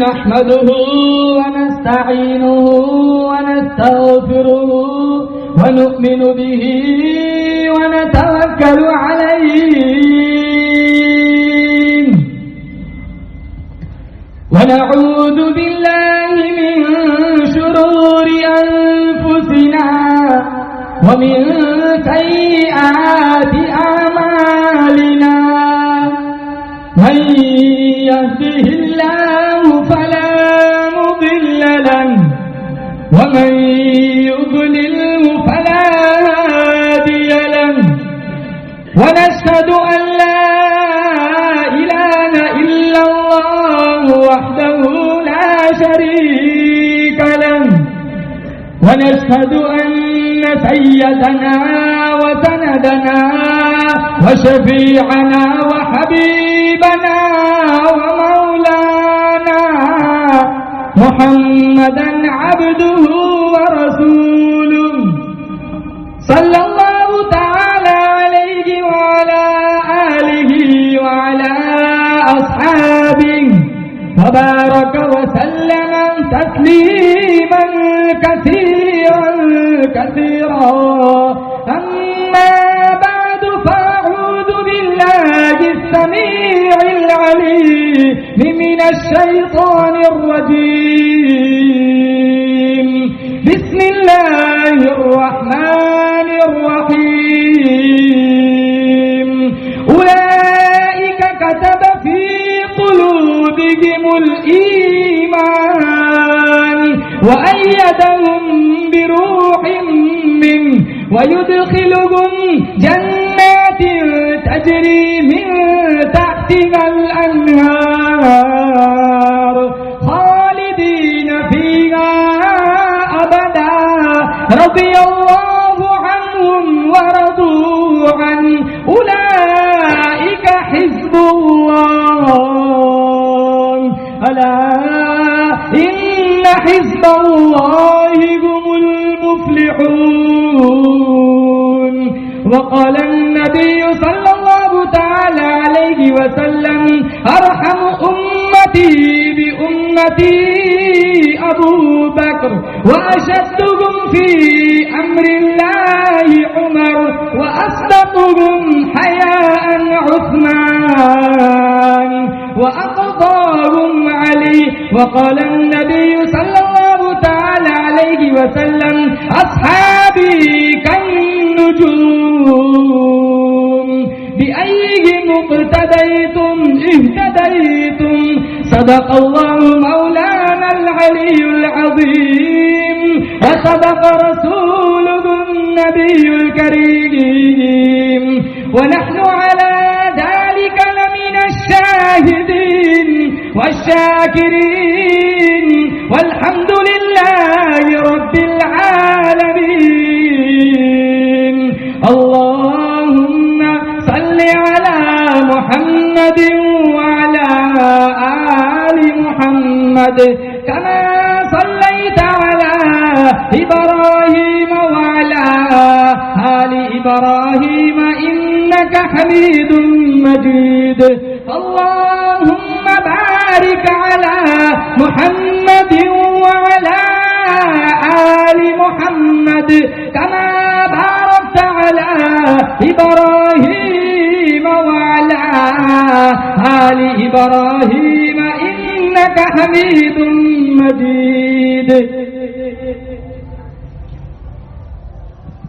نحمده ونستعينه ونستغفره ونؤمن به ونتوكل عليه ونعوذ بالله من شرور أنفسنا ومن سيئات أعمالنا من يهده الله فلا مضل له ومن يضلله فلا هادي له ونشهد أن لا إله إلا الله وحده لا شريك له ونشهد أن سيدنا وسندنا وشفيعنا وحبيبنا ومولانا محمدا عبده ورسوله صلى الله تعالى عليه وعلى آله وعلى أصحابه وبارك وسلم تسليما كثيرا كثيرا أما بعد فأعوذ بالله السميع العليم من الشيطان الرجيم بسم الله الرحمن الرحيم أولئك كتب في قلوبهم الإيمان وأيدهم بروح منه ويدخلهم جنات تجري من تحتها الأنهار خالدين فيها أبدا رضي الله عنهم ورضوا عنه أولئك حزب الله ألا إن حزب الله هم المفلحون وقال النبي صلى الله تعالى عليه وسلم أرحم أمتي بأمتي أبو بكر وأشدهم في أمر الله عمر وأصدقهم حياء عثمان وأقضاهم علي وقال النبي صلى الله تعالى عليه وسلم أصحابي كالنجوم بأيهم اقتديتم اهتديتم صدق الله مولانا العلي العظيم وصدق رسوله النبي الكريم ونحن على ذلك لمن الشاهدين والشاكرين والحمد لله رب العالمين اللهم صل على محمد وعلى آل محمد كما صليت على إبراهيم وعلى آل إبراهيم إنك حميد مجيد اللهم بارك على محمد وعلى آل محمد كما باركت على إبراهيم وعلى آل إبراهيم إنك حميد مجيد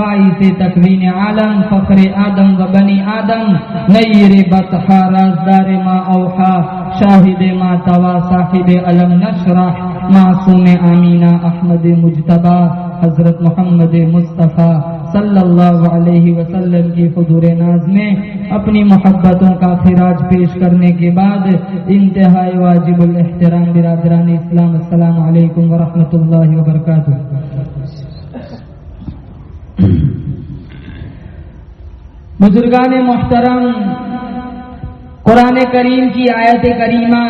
باعث تکوین عالم فخر آدم و بنی آدم نیر بطحا رازدار ما اوحا شاہد ما توا صاحب علم نشرح معصوم آمینہ احمد مجتبی حضرت محمد مصطفیٰ صلی اللہ علیہ وسلم کی حضور ناز میں اپنی محبتوں کا خراج پیش کرنے کے بعد انتہائی واجب الاحترام برادران اسلام، السلام علیکم ورحمۃ اللہ وبرکاتہ۔ بزرگان محترم، قرآن کریم کی آیت کریمہ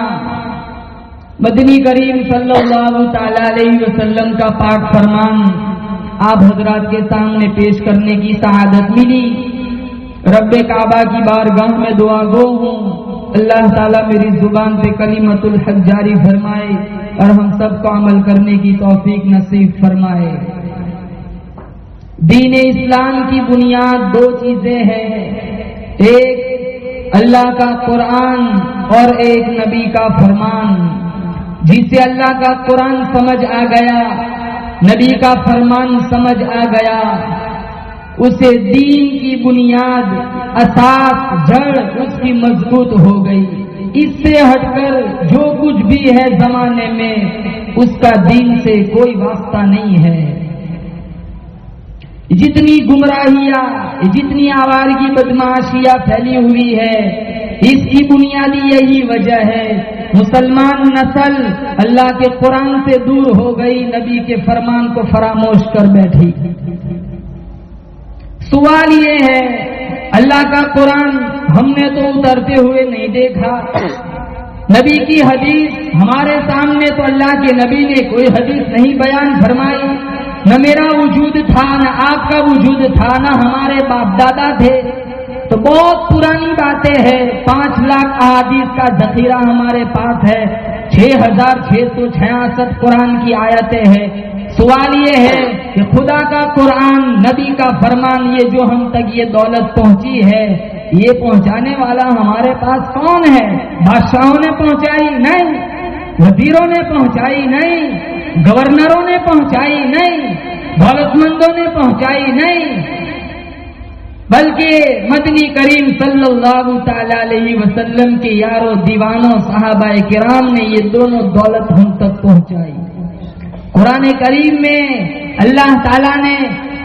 مدنی کریم صلی اللہ تعالی علیہ وسلم کا پاک فرمان آپ حضرات کے سامنے پیش کرنے کی سعادت ملی۔ رب کعبہ کی بارگاہ میں دعا گو ہوں، اللہ تعالیٰ میری زبان پہ کلمۃ الحق جاری فرمائے اور ہم سب کو عمل کرنے کی توفیق نصیب فرمائے۔ دین اسلام کی بنیاد دو چیزیں ہیں، ایک اللہ کا قرآن اور ایک نبی کا فرمان۔ جسے اللہ کا قرآن سمجھ آ گیا، نبی کا فرمان سمجھ آ گیا، اسے دین کی بنیاد اساس جڑ اس کی مضبوط ہو گئی۔ اس سے ہٹ کر جو کچھ بھی ہے زمانے میں اس کا دین سے کوئی واسطہ نہیں ہے۔ جتنی گمراہیاں، جتنی آوارگی بدمعاشیاں پھیلی ہوئی ہے، اس کی بنیادی یہی وجہ ہے، مسلمان نسل اللہ کے قرآن سے دور ہو گئی، نبی کے فرمان کو فراموش کر بیٹھی۔ سوال یہ ہے، اللہ کا قرآن ہم نے تو اترتے ہوئے نہیں دیکھا، نبی کی حدیث ہمارے سامنے تو اللہ کے نبی نے کوئی حدیث نہیں بیان فرمائی، نہ میرا وجود تھا، نہ آپ کا وجود تھا، نہ ہمارے باپ دادا تھے، تو بہت پرانی باتیں ہیں۔ 5 لاکھ احادیث کا ذخیرہ ہمارے پاس ہے، 6666 قرآن کی آیتیں ہیں۔ سوال یہ ہے کہ خدا کا قرآن، نبی کا فرمان، یہ جو ہم تک یہ دولت پہنچی ہے، یہ پہنچانے والا ہمارے پاس کون ہے؟ بادشاہوں نے پہنچائی نہیں، وزیروں نے پہنچائی نہیں، گورنروں نے پہنچائی نہیں، دولت مندوں نے پہنچائی نہیں، بلکہ مدنی کریم صلی اللہ تعالی علیہ وسلم کے یاروں دیوانوں صحابہ کرام نے یہ دونوں دولت ہم تک پہنچائی۔ قرآن کریم میں اللہ تعالیٰ نے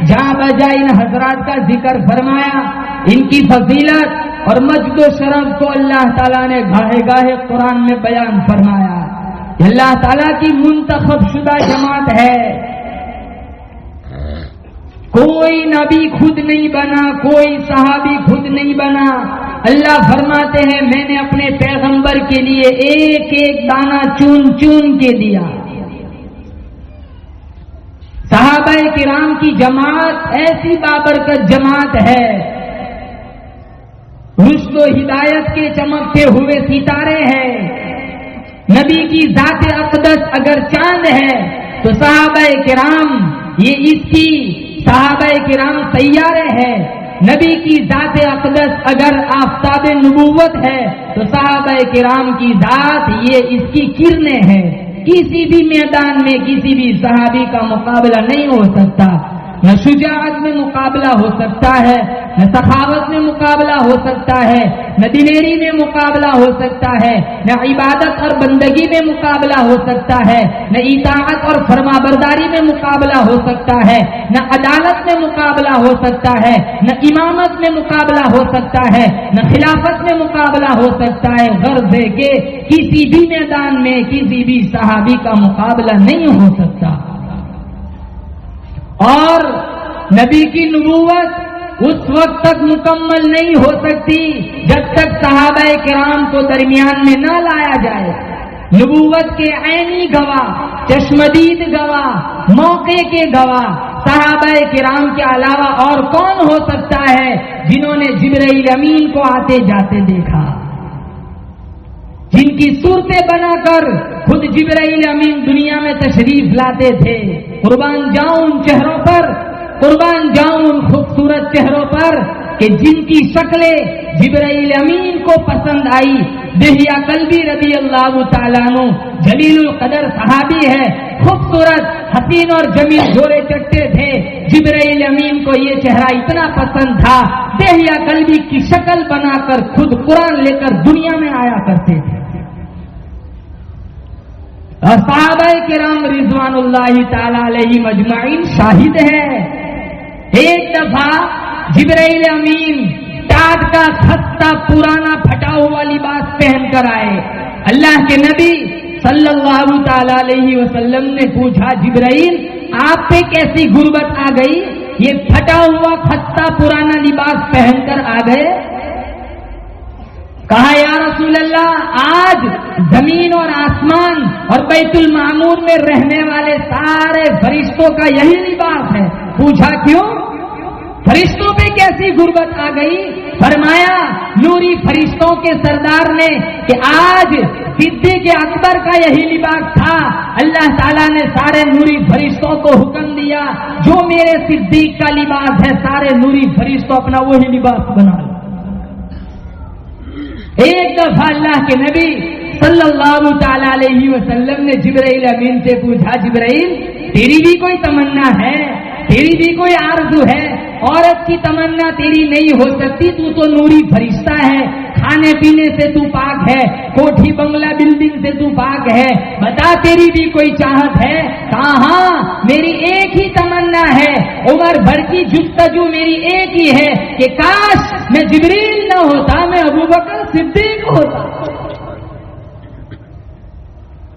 جہاں بجا ان حضرات کا ذکر فرمایا، ان کی فضیلت اور مجد و شرف کو اللہ تعالیٰ نے گاہے گاہے قرآن میں بیان فرمایا۔ اللہ تعالیٰ کی منتخب شدہ جماعت ہے، کوئی نبی خود نہیں بنا، کوئی صحابی خود نہیں بنا۔ اللہ فرماتے ہیں میں نے اپنے پیغمبر کے لیے ایک ایک دانہ چون چون کے دیا۔ صحابہ کرام کی جماعت ایسی بابرکت جماعت ہے، رشد و ہدایت کے چمکتے ہوئے ستارے ہیں۔ نبی کی ذات اقدس اگر چاند ہے تو صحابہ کرام یہ اس کی صحابہ کرام سیارے ہیں۔ نبی کی ذات اقدس اگر آفتاب نبوت ہے تو صحابہ کرام کی ذات یہ اس کی کرنیں ہیں۔ کسی بھی میدان میں کسی بھی صحابی کا مقابلہ نہیں ہو سکتا، نہ شجاعت میں مقابلہ ہو سکتا ہے، نہ سخاوت میں مقابلہ ہو سکتا ہے، نہ دلیری میں مقابلہ ہو سکتا ہے، نہ عبادت اور بندگی میں مقابلہ ہو سکتا ہے، نہ اطاعت اور فرمانبرداری میں مقابلہ ہو سکتا ہے، نہ عدالت میں مقابلہ ہو سکتا ہے، نہ امامت میں مقابلہ ہو سکتا ہے، نہ خلافت میں مقابلہ ہو سکتا ہے۔ غرض ہے کہ کسی بھی میدان میں کسی بھی صحابی کا مقابلہ نہیں ہو سکتا۔ اور نبی کی نبوت اس وقت تک مکمل نہیں ہو سکتی جب تک صحابہ کرام کو درمیان میں نہ لایا جائے۔ نبوت کے عینی گواہ، چشمدید گواہ، موقع کے گواہ صحابہ کرام کے علاوہ اور کون ہو سکتا ہے جنہوں نے جبرائیل امین کو آتے جاتے دیکھا، جن کی صورتیں بنا کر خود جبرائیل امین دنیا میں تشریف لاتے تھے۔ قربان جاؤں ان چہروں پر، قربان جاؤں ان خوبصورت چہروں پر کہ جن کی شکلیں جبرائیل امین کو پسند آئی۔ دہیا کلبی رضی اللہ تعالیٰ عنہ جلیل القدر صحابی ہے، خوبصورت، حسین اور جمیل جوڑے چٹے تھے، جبرائیل امین کو یہ چہرہ اتنا پسند تھا، دہیا قلبی کی شکل بنا کر خود قرآن لے کر دنیا میں آیا کرتے تھے۔ اور صحابہ کرام رضوان اللہ تعالی علیہ مجمعین شاہد ہے۔ ایک دفعہ جبرائیل امین ٹاٹ کا خستہ پرانا پھٹا ہوا لباس پہن کر آئے۔ اللہ کے نبی صلی اللہ تعالی علیہ وسلم نے پوچھا، جبرائیل آپ پہ کیسی غربت آ گئی، یہ پھٹا ہوا خستہ پرانا لباس پہن کر آ گئے؟ کہا یا رسول اللہ، آج زمین اور آسمان اور بیت المعمور میں رہنے والے سارے فرشتوں کا یہی لباس ہے۔ پوچھا کیوں؟ فرشتوں پہ کیسی غربت آ گئی؟ فرمایا نوری فرشتوں کے سردار نے کہ آج صدیق اکبر کا یہی لباس تھا، اللہ تعالیٰ نے سارے نوری فرشتوں کو حکم دیا جو میرے صدیق کا لباس ہے سارے نوری فرشتوں اپنا وہی لباس بنا لو۔ ایک دفعہ اللہ کے نبی صلی اللہ تعالی علیہ وسلم نے جبرائیل امین سے پوچھا، جبرائیل تیری بھی کوئی تمنا ہے، تیری بھی کوئی آرزو ہے؟ عورت کی تمنا تیری نہیں ہو سکتی، تو نوری فرشتہ ہے، کھانے پینے سے تو پاک ہے، کوٹھی بنگلہ بلڈنگ سے تو پاک ہے، بتا تیری بھی کوئی چاہت ہے؟ کہا ہاں میری ایک ہی تمنا ہے، عمر بھر کی جستجو میری ایک ہی ہے کہ کاش میں جبریل نہ ہوتا، میں ابوبکر صدیق ہوتا۔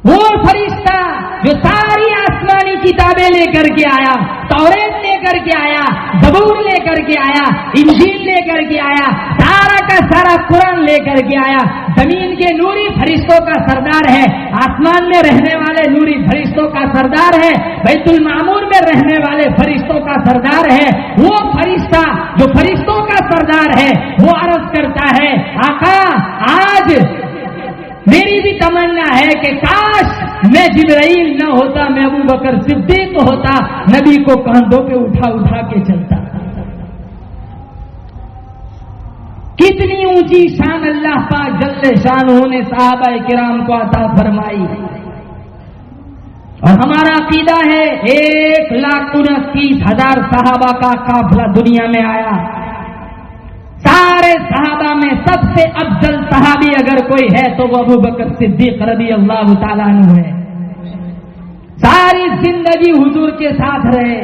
وہ فرشتہ جو ساری آسمانی کتابیں لے کر کے آیا، توریت لے کر کے آیا، زبور لے کر کے آیا، انجیل لے کر کے آیا، سارا کا سارا قرآن لے کر کے آیا، زمین کے نوری فرشتوں کا سردار ہے، آسمان میں رہنے والے نوری فرشتوں کا سردار ہے، بیت المعمور میں رہنے والے فرشتوں کا سردار ہے۔ وہ فرشتہ جو فرشتوں کا سردار ہے وہ عرض کرتا ہے، آقا آج میری بھی تمنا ہے کہ کاش میں جبرائیل نہ ہوتا، میں ابوبکر صدیق ہوتا، نبی کو کاندھوں پہ اٹھا اٹھا کے چلتا۔ کتنی اونچی شان اللہ پاک جل شانہ نے صحابہ کرام کو عطا فرمائی۔ اور ہمارا عقیدہ ہے 1,29,000 صحابہ کا قافلہ دنیا میں آیا، سارے صحابہ میں سب سے افضل صحابی اگر کوئی ہے تو وہ ابوبکر صدیق رضی اللہ تعالیٰ عنہ ہے۔ ساری زندگی حضور کے ساتھ رہے،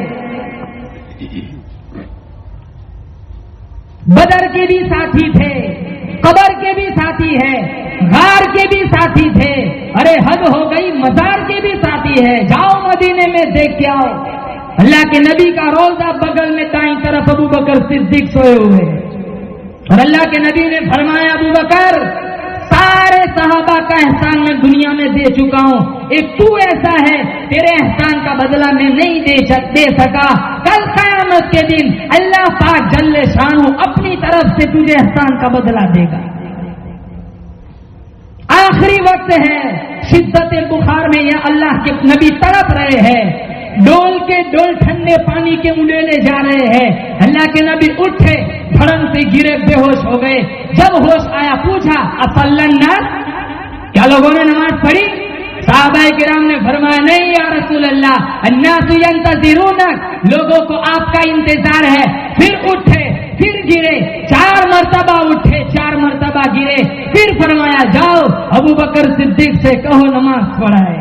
بدر کے بھی ساتھی تھے، قبر کے بھی ساتھی ہے، غار کے بھی ساتھی تھے، ارے حد ہو گئی مزار کے بھی ساتھی ہے، جاؤ مدینے میں دیکھ کے آؤ، اللہ کے نبی کا روضہ بغل میں دائیں طرف ابوبکر صدیق سوئے ہوئے، اور اللہ کے نبی نے فرمایا ابوبکر سارے صحابہ کا احسان میں دنیا میں دے چکا ہوں، ایک تو ایسا ہے تیرے احسان کا بدلہ میں نہیں دے سکا، کل قیامت کے دن اللہ پاک جل شانہ اپنی طرف سے تجھے احسان کا بدلہ دے گا۔ آخری وقت ہے، شدت بخار میں یا اللہ کے نبی تڑپ رہے ہیں، ڈول کے ڈول ٹھنڈے پانی کے اڈیلے جا رہے ہیں، اللہ کے نبی اٹھے، دھڑم سے گرے، بے ہوش ہو گئے، جب ہوش آیا پوچھا اصل الناس، کیا لوگوں نے نماز پڑھی؟ صحابہ کرام نے فرمایا نہیں یا رسول اللہ، الناس ینتظرونک، لوگوں کو آپ کا انتظار ہے۔ پھر اٹھے، پھر گرے، 4 مرتبہ اٹھے، 4 مرتبہ گرے، پھر فرمایا جاؤ ابوبکر صدیق سے کہو نماز پڑھائے۔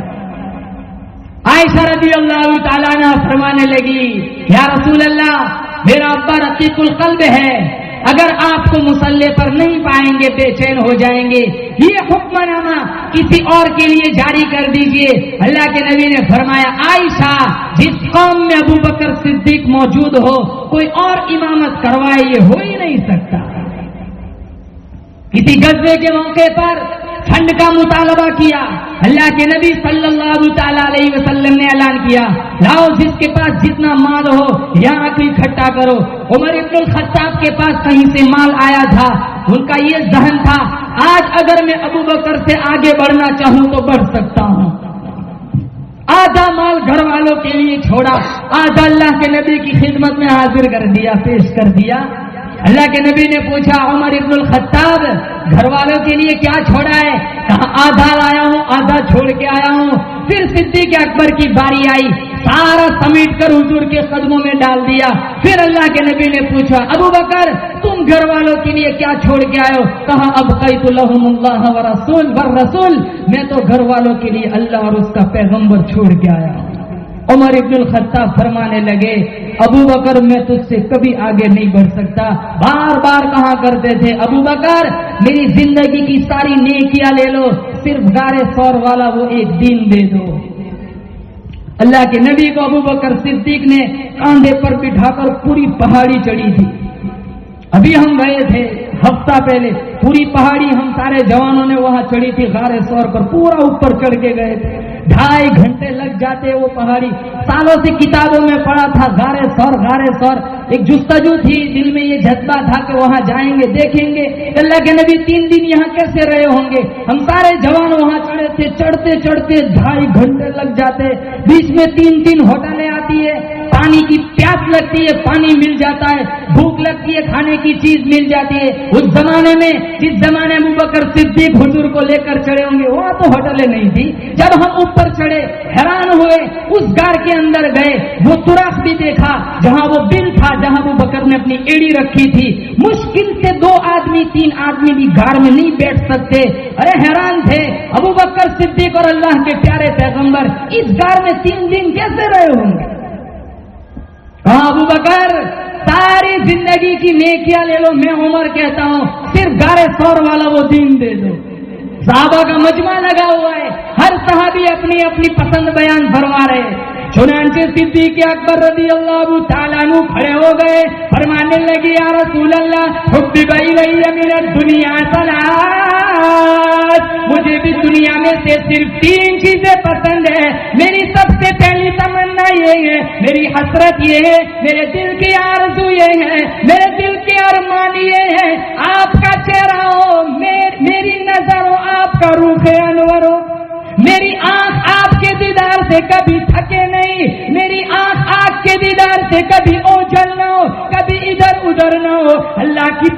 عائشہ رضی اللہ تعالیٰ عنہ فرمانے لگی یا رسول اللہ میرا ابا رقیق القلب ہے، اگر آپ کو مصلی پر نہیں پائیں گے بے چین ہو جائیں گے، یہ حکم نامہ کسی اور کے لیے جاری کر دیجئے۔ اللہ کے نبی نے فرمایا عائشہ جس قوم میں ابوبکر صدیق موجود ہو کوئی اور امامت کروائے یہ ہو ہی نہیں سکتا۔ کسی غزوے کے موقع پر ٹھنڈ کا مطالبہ کیا، اللہ کے نبی صلی اللہ تعالی علیہ وسلم نے اعلان کیا لاؤ جس کے پاس جتنا مال ہو یہاں کو اکٹھا کرو۔ عمر ابن الخطاب کے پاس کہیں سے مال آیا تھا، ان کا یہ ذہن تھا آج اگر میں ابوبکر سے آگے بڑھنا چاہوں تو بڑھ سکتا ہوں، آدھا مال گھر والوں کے لیے چھوڑا، آدھا اللہ کے نبی کی خدمت میں حاضر کر دیا، پیش کر دیا۔ اللہ کے نبی نے پوچھا عمر ابن الخطاب گھر والوں کے لیے کیا چھوڑا ہے؟ کہا آدھا لایا ہوں، آدھا چھوڑ کے آیا ہوں۔ پھر صدیق اکبر کی باری آئی، سارا سمیٹ کر حضور کے قدموں میں ڈال دیا۔ پھر اللہ کے نبی نے پوچھا ابو بکر تم گھر والوں کے لیے کیا چھوڑ کے آئے ہو؟ کہا ابقیت لهم اللہ والرسول، میں تو گھر والوں کے لیے اللہ اور اس کا پیغمبر چھوڑ کے آیا ہوں۔ عمر ابن الخطاب فرمانے لگے ابو بکر میں تجھ سے کبھی آگے نہیں بڑھ سکتا، بار بار کہا کرتے تھے ابو بکر میری زندگی کی ساری نیکیاں لے لو، صرف غار ثور والا وہ ایک دین دے دو۔ اللہ کے نبی کو ابو بکر صدیق نے کاندھے پر بٹھا کر پوری پہاڑی چڑھی تھی۔ ابھی ہم گئے تھے ہفتہ پہلے، پوری پہاڑی ہم سارے جوانوں نے وہاں چڑھی تھی، غار ثور پر پورا اوپر چڑھ کے گئے تھے، 2.5 گھنٹے لگ جاتے وہ پہاڑی، سالوں سے کتابوں میں پڑھا تھا غار ثور، ایک جستجو تھی دل میں، یہ جذبہ تھا کہ وہاں جائیں گے دیکھیں گے اللہ کے نبی 3 دن یہاں کیسے رہے ہوں گے۔ ہم سارے جوان وہاں چڑھے تھے، چڑھتے چڑھتے 2.5 گھنٹے لگ جاتے، بیچ میں 3 ہوٹلیں آتی ہے، پانی کی پیاس لگتی ہے پانی مل جاتا ہے، بھوک لگتی ہے کھانے کی چیز مل جاتی ہے۔ اس زمانے میں جس زمانے ابو بکر صدیق حضور کو لے کر چڑھے ہوں گے وہاں تو ہوٹلیں نہیں تھی۔ جب ہم اوپر چڑھے حیران ہوئے، اس غار کے اندر گئے، وہ سوراخ بھی دیکھا جہاں وہ بل تھا، جہاں ابو بکر نے اپنی ایڑی رکھی تھی۔ مشکل سے 2 آدمی 3 آدمی بھی غار میں نہیں بیٹھ سکتے۔ ارے حیران تھے ابو بکر صدیق اور اللہ کے پیارے پیغمبر اس غار میں 3 دن کیسے رہے ہوں گے؟ ہاں ابو بکر ساری زندگی کی نیکیاں لے لو، میں عمر کہتا ہوں صرف غار ثور والا وہ دین دے دو۔ صحابہ کا مجمع لگا ہوا ہے، ہر صحابی اپنی اپنی پسند بیان فرما رہے۔ چنانچہ صدیق اکبر رضی اللہ تعالیٰ عنہ کھڑے ہو گئے، فرمانے لگے یا رسول اللہ حبب الی من الدنیا ثلاث، مجھے بھی دنیا میں سے صرف 3 چیزیں پسند ہے۔ میری سب سے پہلی تمنا یہ ہے، میری حسرت یہ ہے، میرے دل کی آرزو یہ ہے، میرے دل کے ارمان یہ ہے آپ کا چہرہ ہو، میری نظر ہو، آپ کا روح انور ہو، میری آنکھ آپ کے دیدار سے کبھی تھکے نہیں، میری آنکھ کے دیدار سے کبھی اوجھل نہ ہو، کبھی ادھر ادھر نہ ہو۔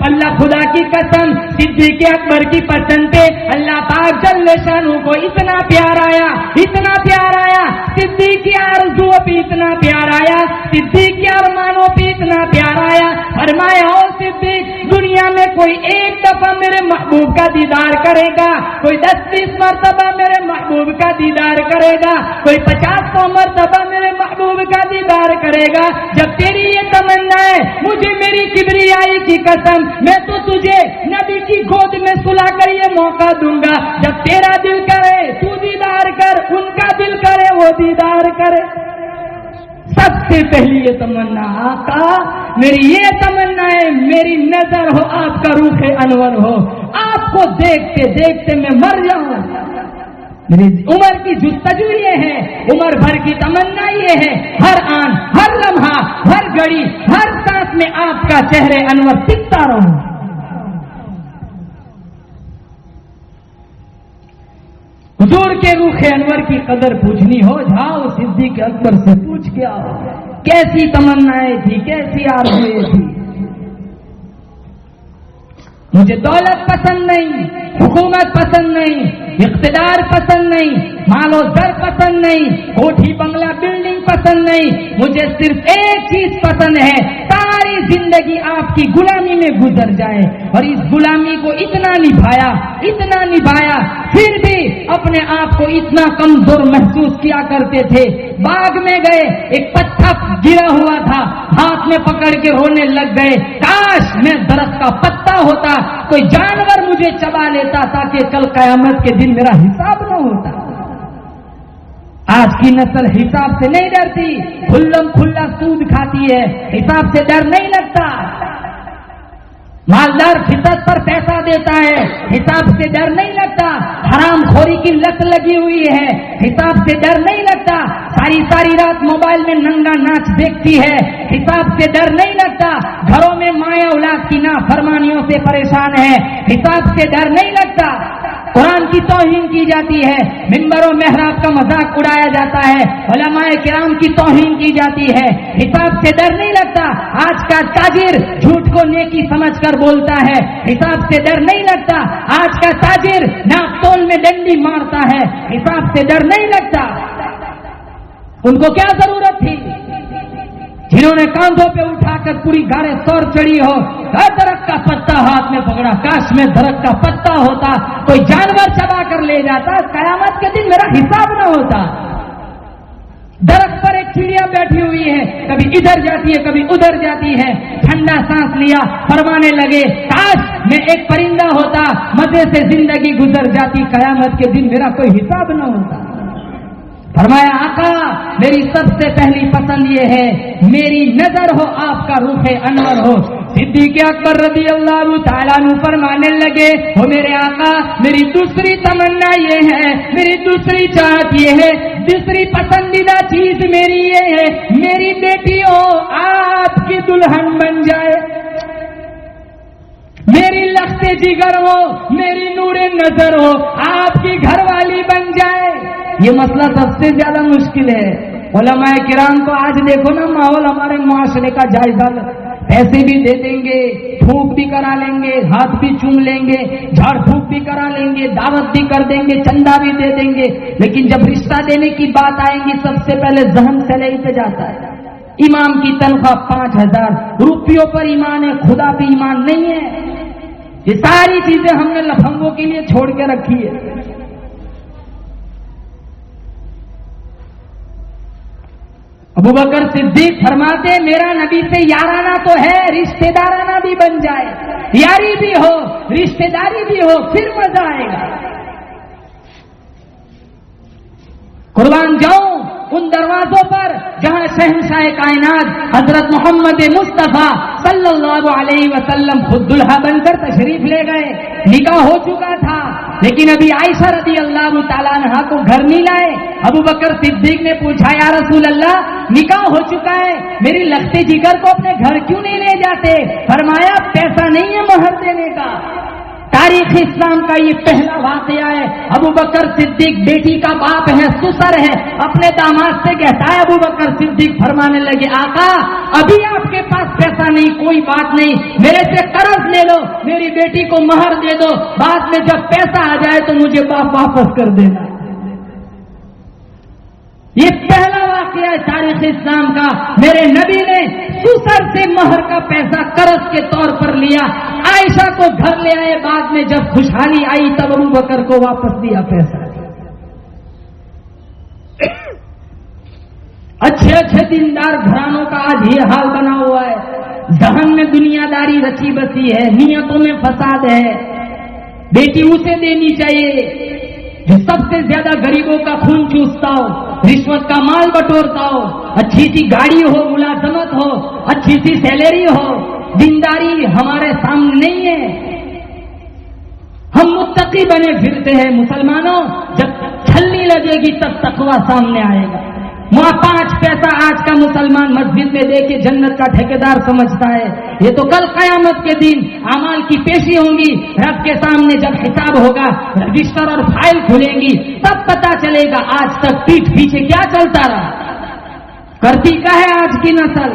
اللہ خدا کی قسم صدیق اکبر کی پسند پہ اللہ پاک جل شانہ کو اتنا پیار آیا، اتنا پیار آیا، صدیق کی آرزو پہ اتنا پیار آیا، صدیق کے ارمانوں پہ اتنا پیار آیا، فرمایا او صدیق دنیا میں کوئی ایک دفعہ میرے محبوب کا دیدار کرے گا، کوئی 10-20 مرتبہ میرے محبوب کا دیدار کرے گا، کوئی 50-100 مرتبہ میرے محبوب کا دیدار کرے گا۔ جب تیری یہ تمنا ہے مجھے میری کبریائی کی قسم میں تو تجھے نبی کی گود میں سلا کر یہ موقع دوں گا، جب تیرا دل کرے تو دیدار کر، ان کا دل کرے وہ دیدار کرے۔ سب سے پہلی یہ تمنا آقا میری یہ تمنا ہے میری نظر ہو، آپ کا روح انور ہو، آپ کو دیکھتے دیکھتے میں مر جاؤں۔ میری عمر کی جستجو یہ ہے، عمر بھر کی تمنا یہ ہے، ہر آن ہر لمحہ ہر گھڑی ہر سانس میں آپ کا چہرے انور دکھتا رہوں۔ حضور کے روح انور کی قدر پوچھنی ہو جاؤ صدیق اکبر سے پوچھ کے آؤ، کیسی تمنائیں تھی، کیسی آرزویں تھی۔ مجھے دولت پسند نہیں، حکومت پسند نہیں، اقتدار پسند نہیں، مال و زر پسند نہیں، کوٹھی بنگلہ بلڈنگ پسند نہیں، مجھے صرف ایک چیز پسند ہے، ساری زندگی آپ کی غلامی میں گزر جائے۔ اور اس غلامی کو اتنا نبھایا پھر بھی اپنے آپ کو اتنا کمزور محسوس کیا کرتے تھے، باغ میں گئے ایک پتھر گرا ہوا تھا، ہاتھ میں پکڑ کے رونے لگ گئے، کاش میں درخت کا پتا ہوتا، کوئی جانور مجھے چبا لیتا تاکہ کل قیامت کے دن میرا حساب نہ ہوتا۔ آج کی نسل حساب سے نہیں ڈرتی، کھلم کھلا سود کھاتی ہے، حساب سے ڈر نہیں لگتا۔ مالدار فطرت پر پیسہ دیتا ہے، حساب سے ڈر نہیں لگتا۔ حرام خوری کی لت لگی ہوئی ہے، حساب سے ڈر نہیں لگتا۔ ساری رات موبائل میں ننگا ناچ دیکھتی ہے، حساب سے ڈر نہیں لگتا۔ گھروں میں مائیں اولاد کی نافرمانیوں سے پریشان ہے، حساب سے ڈر نہیں لگتا۔ قرآن کی توہین کی جاتی ہے، منبر و محراب کا مذاق اڑایا جاتا ہے، علماء کرام کی توہین کی جاتی ہے، حساب سے ڈر نہیں لگتا۔ آج کا تاجر جھوٹ کو نیکی سمجھ کر بولتا ہے، حساب سے ڈر نہیں لگتا۔ آج کا تاجر ناپ تول میں ڈنڈی مارتا ہے، حساب سے ڈر نہیں لگتا؟ ان کو کیا ضرورت تھی؟ جنہوں نے کاندھوں پہ اٹھا کر پوری گاڑے سور چڑھی ہو، درخت کا پتا ہاتھ میں پکڑا، کاش میں درخت کا پتا ہوتا، کوئی جانور چبا کر لے جاتا، قیامت کے دن میرا حساب نہ ہوتا۔ درخت پر ایک چڑیا بیٹھی ہوئی ہے، کبھی ادھر جاتی ہے کبھی ادھر جاتی ہے، ٹھنڈا سانس لیا، فرمانے لگے کاش میں ایک پرندہ ہوتا، مزے سے زندگی گزر جاتی، قیامت کے دن میرا کوئی حساب نہ ہوتا۔ فرمایا آقا میری سب سے پہلی پسند یہ ہے میری نظر ہو، آپ کا روح انور ہو۔ صدیق اکبر رضی اللہ تعالیٰ عنہ فرمانے لگے وہ میرے آقا میری دوسری تمنا یہ ہے، میری دوسری چاہت یہ ہے، دوسری پسندیدہ چیز میری یہ ہے میری بیٹی ہو آپ کی دلہن بن جائے، میری لخت جگر ہو، میری نور نظر ہو، آپ کی گھر والی بن جائے۔ یہ مسئلہ سب سے زیادہ مشکل ہے۔ علماء کرام کو آج دیکھو نا ماحول ہمارے معاشرے کا جائزہ، پیسے بھی دے دیں گے، پھونک بھی کرا لیں گے، ہاتھ بھی چوم لیں گے، جھاڑ پھونک بھی کرا لیں گے، دعوت بھی کر دیں گے، چندہ بھی دے دیں گے، لیکن جب رشتہ دینے کی بات آئیں گی سب سے پہلے ذہن سلیح پہ جاتا ہے۔ امام کی تنخواہ 5000 روپیوں پر ایمان ہے، خدا پہ ایمان نہیں ہے۔ یہ ساری چیزیں ہم نے لفنگوں کے لیے چھوڑ کے رکھی ہے۔ ابو بکر صدیق فرماتے میرا نبی سے یارانہ تو ہے، رشتہ دارانہ بھی بن جائے، یاری بھی ہو رشتہ داری بھی ہو، پھر مزہ آئے گا۔ قربان جاؤں ان دروازوں پر جہاں شہنشاہ کائنات حضرت محمد مصطفیٰ صلی اللہ علیہ وسلم خود دلہا بن کر تشریف لے گئے، نکاح ہو چکا تھا، لیکن ابھی عائشہ رضی اللہ تعالیٰ عنہا کو گھر نہیں لائے۔ ابو بکر صدیق نے پوچھا یا رسول اللہ نکاح ہو چکا ہے، میری لخت جگر کو اپنے گھر کیوں نہیں لے جاتے؟ فرمایا پیسہ نہیں ہے مہر دینے کا۔ تاریخ اسلام کا یہ پہلا واقعہ ہے۔ ابو بکر صدیق بیٹی کا باپ ہے، سسر ہے، اپنے داماد سے کہتا ہے ابو بکر صدیق فرمانے لگے آقا ابھی آپ کے پاس پیسہ نہیں، کوئی بات نہیں، میرے سے قرض لے لو، میری بیٹی کو مہر دے دو، بعد میں جب پیسہ آ جائے تو مجھے باپ واپس کر دینا۔ یہ پہلا واقعہ ہے تاریخ اسلام کا، میرے نبی نے سسر سے مہر کا پیسہ قرض کے طور پر لیا، عائشہ کو گھر لے آئے، بعد میں جب خوشحالی آئی تب ابو بکر کو واپس دیا پیسہ۔ اچھے اچھے دیندار گھرانوں کا آج یہ حال بنا ہوا ہے، ذہن میں دنیا داری رچی بسی ہے، نیتوں میں فساد ہے۔ بیٹی اسے دینی چاہیے جو سب سے زیادہ غریبوں کا خون چوستا ہو، رشوت کا مال بٹورتا ہو، اچھی سی گاڑی ہو، ملازمت ہو، اچھی سی سیلری ہو، دینداری ہمارے سامنے نہیں ہے۔ ہم متقی بنے پھرتے ہیں مسلمانوں، جب چھلنی لگے گی تب تقویٰ سامنے آئے گا۔ 5 پیسہ آج کا مسلمان مسجد میں دے کے جنت کا ٹھیکیدار سمجھتا ہے، یہ تو کل قیامت کے دن اعمال کی پیشی ہوں گی، رب کے سامنے جب حساب ہوگا، رجسٹر اور فائل کھلیں گی، تب پتا چلے گا آج تک پیٹھ پیچھے کیا چلتا رہا، کرتی کیا ہے آج کی نسل۔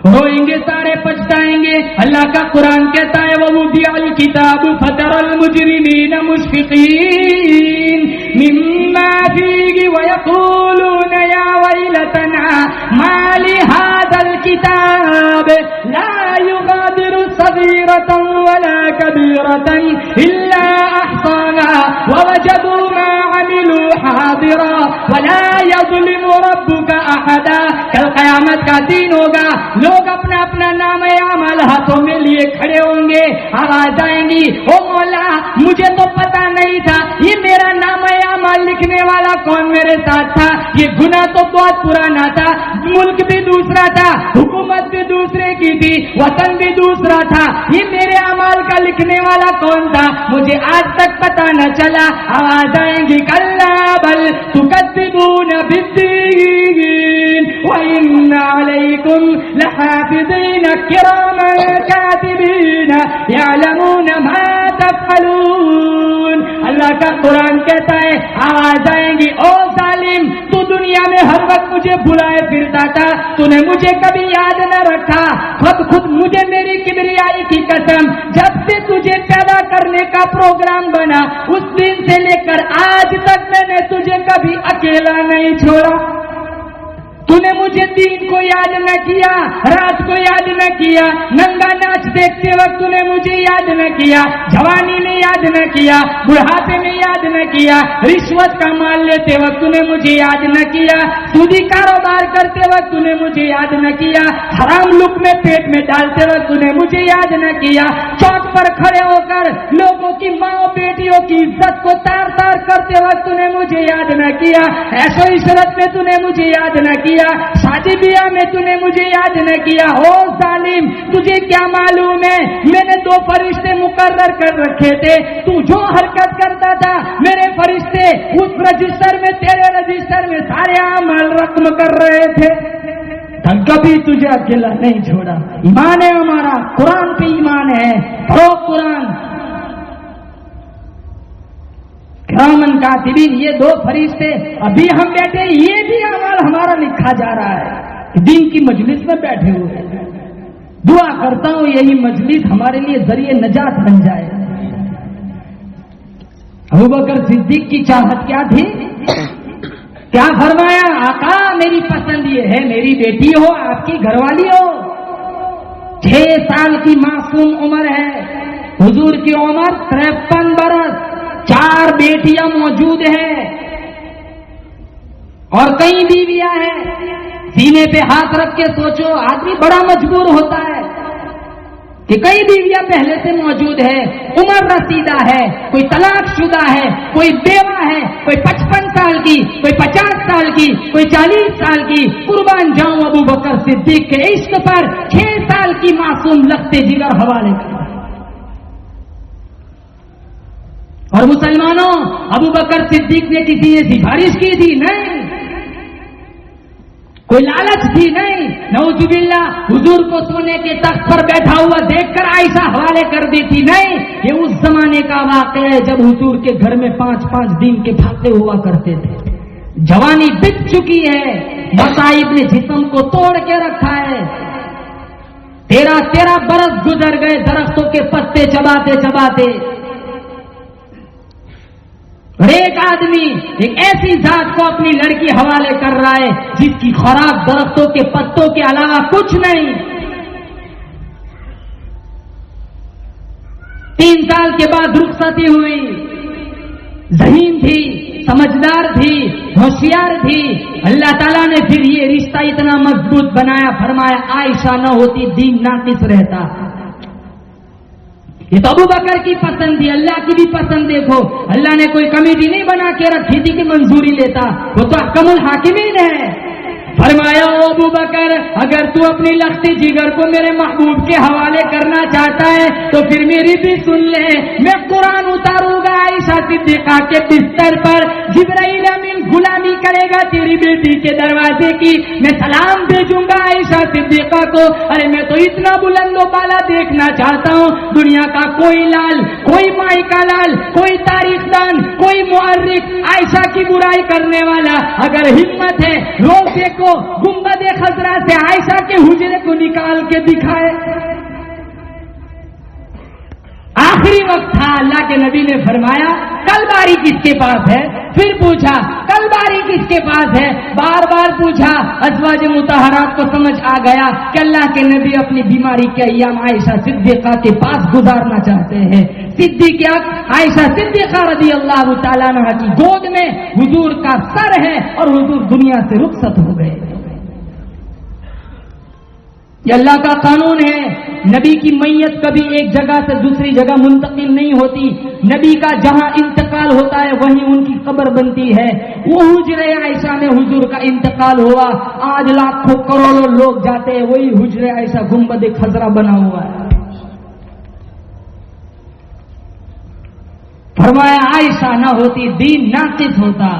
روئیں گے سارے پچھتائیں گے۔ اللہ کا قرآن کہتا ہے وَوُضِعَ الْكِتَابُ فَتَرَى الْمُجْرِمِينَ مُشْفِقِينَ مِمَّا فِيهِ وَيَقُولُونَ يَا وَيْلَتَنَا مَا لِهَذَا الْكِتَابِ لَا يُغَادِرُ صَغِيرَةً وَلَا كَبِيرَةً إِلَّا أَحْصَاهَا وَوَجَدُوا مَا عَمِلُوا حَاضِرًا وَلَا يَظْلِمُ رَبُّكَ أَحَدًا۔ کل قیامت کا دن ہوگا، لوگ اپنا اپنا نام اعمال ہاتھوں میں لیے کھڑے ہوں گے، آواز آئیں گی او مولا مجھے تو پتا نہیں تھا یہ میرا نام اعمال لکھنے والا کون میرے ساتھ تھا، یہ گناہ تو بہت پرانا تھا، ملک بھی دوسرا تھا، حکومت بھی دوسرے کی تھی، وطن بھی دوسرا تھا، یہ میرے اعمال کا لکھنے والا کون تھا مجھے آج تک پتا نہ چلا۔ آواز آئیں گی کلا بل تکذبون بالدین وإن علیکم لحافظین کراما کاتبین یعلمون ما تفعلون۔ اللہ کا قرآن کہتا ہے آواز آئیں گی او ظالم تو دنیا دنیا میں ہر وقت مجھے بلائے پھرتا تھا، تو نے مجھے کبھی یاد نہ رکھا. خود مجھے میری کبریائی کی قسم، جب سے تجھے پیدا کرنے کا پروگرام بنا اس دن سے لے کر آج تک میں نے تجھے کبھی اکیلا نہیں چھوڑا. تو نے مجھے دین کو یاد نہ کیا، رات کو یاد نہ کیا، ننگا ناچ دیکھتے وقت تو نے مجھے یاد نہ کیا، جوانی میں یاد نہ کیا، بڑھاپے میں یاد نہ کیا، رشوت کا مال لیتے وقت تو نے مجھے یاد نہ کیا، سودی کاروبار کرتے وقت تو نے مجھے یاد نہ کیا، حرام لقمے پیٹ میں ڈالتے وقت تو نے مجھے یاد نہ کیا، چوک پر کھڑے ہو کر لوگوں کی ماں بیٹیوں کی عزت کو تار تار کرتے وقت تو نے مجھے یاد نہ کیا، ایسو عشرت میں تو نے مجھے یاد نہ کیا، شادی بیاہ میں تو نے مجھے یاد نہ کیا. او ظالم، تجھے کیا معلوم ہے میں نے 2 فرشتے مقرر کر رکھے تھے، تو جو حرکت کرتا تھا میرے فرشتے اس رجسٹر میں، تیرے رجسٹر میں سارے اعمال رقم کر رہے تھے. کبھی تجھے اکیلا نہیں چھوڑا. ایمان ہے ہمارا، قرآن پہ ایمان ہے. پڑھو قرآن. کرامن کاتبین، یہ 2 فرشتے ابھی ہم بیٹھے، یہ بھی اعمال ہمارا لکھا جا رہا ہے. دین کی مجلس میں بیٹھے ہوئے ہیں. دعا کرتا ہوں یہی مجلس ہمارے لیے ذریعہ نجات بن جائے. ابوبکر صدیق کی چاہت کیا تھی؟ کیا فرمایا؟ آقا میری پسند یہ ہے میری بیٹی ہو، آپ کی گھر والی ہو. 6 سال کی معصوم عمر ہے. حضور کی عمر 53 برس. 4 بیٹیاں موجود ہیں اور کئی بیویاں ہیں. سینے پہ ہاتھ رکھ کے سوچو، آدمی بڑا مجبور ہوتا ہے کہ کئی بیویاں پہلے سے موجود ہے، عمر رسیدہ ہے، کوئی طلاق شدہ ہے، کوئی بیوہ ہے، کوئی 55 سال کی، کوئی 50 سال کی، کوئی 40 سال کی. قربان جاؤں ابو بکر صدیق کے عشق پر 6 سال کی معصوم لختے جگر حوالے کر. اور مسلمانوں، ابو بکر صدیق نے کسی نے سفارش کی تھی؟ نہیں. کوئی لالچ تھی؟ نہیں. نعوذ باللہ حضور کو سونے کے تخت پر بیٹھا ہوا دیکھ کر عائشہ حوالے کر دی تھی؟ نہیں. یہ اس زمانے کا واقعہ ہے جب حضور کے گھر میں 5-5 دن کے پھاتے ہوا کرتے تھے. جوانی بت چکی ہے، مصائب نے جسم کو توڑ کے رکھا ہے. 13 برس گزر گئے درختوں کے پتے چباتے چباتے. اور ایک آدمی ایک ایسی ذات کو اپنی لڑکی حوالے کر رہا ہے جس کی خوراک درختوں کے پتوں کے علاوہ کچھ نہیں. 3 سال کے بعد رخصتی ہوئی. ذہین تھی، سمجھدار تھی، ہوشیار تھی. اللہ تعالیٰ نے پھر یہ رشتہ اتنا مضبوط بنایا، فرمایا عائشہ نہ ہوتی دین ناقص رہتا. یہ تو ابو بکر کی پسند تھی، اللہ کی بھی پسند. دیکھو اللہ نے کوئی کمیٹی نہیں بنا کے رکھی تھی کہ منظوری لیتا، وہ تو احکم الحاکمین ہے. فرمایا او ابو بکر، اگر تو اپنی لختی جگر کو میرے محبوب کے حوالے کرنا چاہتا ہے تو پھر میری بھی سن لے. میں قرآن اتاروں گا عائشہ صدیقہ کے بستر پر، جبرائیل امین غلامی کرے گا تیری بیٹی کے دروازے کی، میں سلام بھیجوں گا عائشہ صدیقہ کو. ارے میں تو اتنا بلند و بالا دیکھنا چاہتا ہوں، دنیا کا کوئی لال، کوئی مائی کا لال، کوئی تاریخ دان، کوئی مورخ عائشہ کی برائی کرنے والا اگر ہمت ہے روز دیکھو گنبد خضرا سے عائشہ کے حجرے کو نکال کے دکھائے. آخری وقت تھا، اللہ کے نبی نے فرمایا کل باری کس کے پاس ہے؟ پھر پوچھا کل باری کس کے پاس ہے؟ بار بار پوچھا. ازواج مطہرات کو سمجھ آ گیا کہ اللہ کے نبی اپنی بیماری کے ایام عائشہ صدیقہ کے پاس گزارنا چاہتے ہیں. صدیقہ عائشہ صدیقہ رضی اللہ تعالیٰ عنہا کی گود میں حضور کا سر ہے اور حضور دنیا سے رخصت ہو گئے. یہ اللہ کا قانون ہے. نبی کی میت کبھی ایک جگہ سے دوسری جگہ منتقل نہیں ہوتی. نبی کا جہاں انتقال ہوتا ہے وہیں ان کی قبر بنتی ہے. وہ حجرے عائشہ میں حضور کا انتقال ہوا، آج لاکھوں کروڑوں لوگ جاتے ہیں، وہی حجرے عائشہ گنبد خضرا بنا ہوا ہے. فرمایا عائشہ نہ ہوتی دین ناقص ہوتا.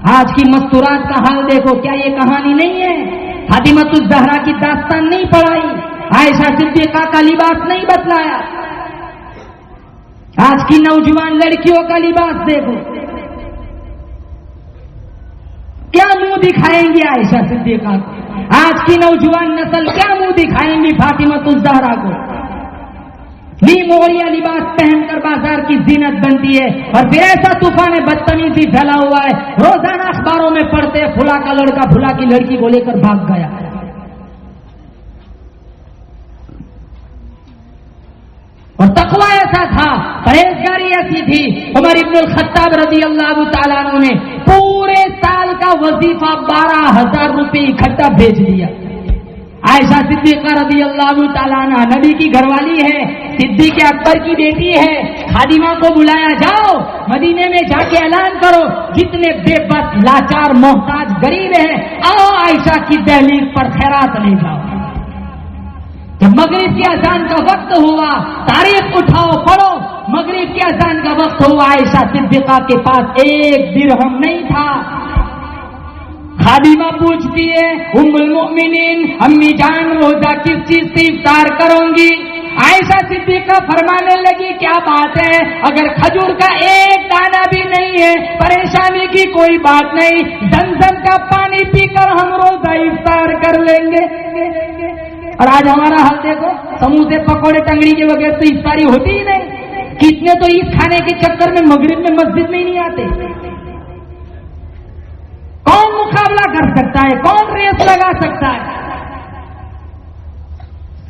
آج کی مستورات کا حال دیکھو، کیا یہ کہانی نہیں ہے؟ فاطمۃ الزہرا کی داستان نہیں پڑھائی، عائشہ صدیقہ کا لباس نہیں بتلایا. آج کی نوجوان لڑکیوں کا لباس دیکھو، کیا منہ منہ دکھائیں گی عائشہ صدیقہ کو؟ آج کی نوجوان نسل کیا منہ دکھائیں گی فاطمہ الزہرا کو؟ مغلیہ لباس پہن کر بازار کی زینت بنتی ہے، اور پھر ایسا طوفان بدتمیزی پھیلا ہوا ہے، روزانہ اخباروں میں پڑھتے فلاں کا لڑکا فلاں کی لڑکی کو لے کر بھاگ گیا۔ اور تقوی ایسا تھا، پرہیزگاری ایسی تھی، عمر ابن الخطاب رضی اللہ تعالیٰ عنہ نے پورے سال کا وظیفہ 12,000 روپے اکٹھا بھیج دیا۔ عائشہ صدیقہ رضی اللہ تعالیٰ عنہ نبی کی گھر والی ہے، صدیق اکبر کی بیٹی ہے، خادمہ کو بلایا، جاؤ مدینے میں جا کے اعلان کرو جتنے بے بس لاچار محتاج غریب ہیں آؤ عائشہ کی دہلیز پر خیرات لے جاؤ۔ جب مغرب کی اذان کا وقت ہوا، تاریخ اٹھاؤ پڑھو، مغرب کی اذان کا وقت ہوا، عائشہ صدیقہ کے پاس 1 درہم نہیں تھا۔ خادمہ پوچھتی ہے ام المؤمنین امی جان روزہ کس چیز سے افطار کروں گی؟ عائشہ صدیقہ فرمانے لگی کیا بات ہے، اگر کھجور کا ایک دانہ بھی نہیں ہے پریشانی کی کوئی بات نہیں، زمزم کا پانی پی کر ہم روزہ افطار کر لیں گے۔ اور آج ہمارا حال دیکھو، سموسے پکوڑے ٹنگڑی کے بغیر تو افطاری ہوتی ہی نہیں۔ کتنے تو اس کھانے کے چکر میں مغرب میں مسجد میں ہی نہیں آتے۔ کون مقابلہ کر سکتا ہے؟ کون ریس لگا سکتا ہے؟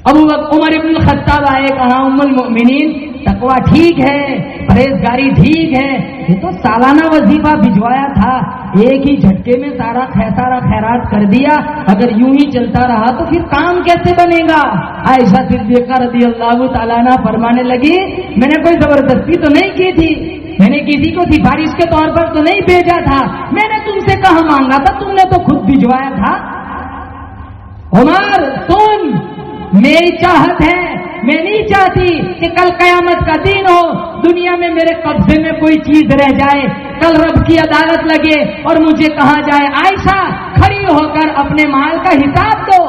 ابو بکر عمر ابن الخطاب آئے، کہا ام المؤمنین تقویٰ ٹھیک ہے، پرہیزگاری ٹھیک ہے، یہ تو سالانہ وظیفہ بھجوایا تھا، ایک ہی جھٹکے میں سارا خیرات کر دیا، اگر یوں ہی چلتا رہا تو پھر کام کیسے بنے گا؟ عائشہ صدیقہ رضی اللہ تعالیٰ عنہ فرمانے لگی میں نے کوئی زبردستی تو نہیں کی تھی، میں نے کسی کو سفارش کے طور پر تو نہیں بھیجا تھا، میں نے تم سے کہاں مانگا تھا، تم نے تو خود بھجوایا تھا۔ عمر سن، میری چاہت ہے، میں نہیں چاہتی کہ کل قیامت کا دن ہو، دنیا میں میرے قبضے میں کوئی چیز رہ جائے، کل رب کی عدالت لگے اور مجھے کہا جائے عائشہ کھڑی ہو کر اپنے مال کا حساب دو۔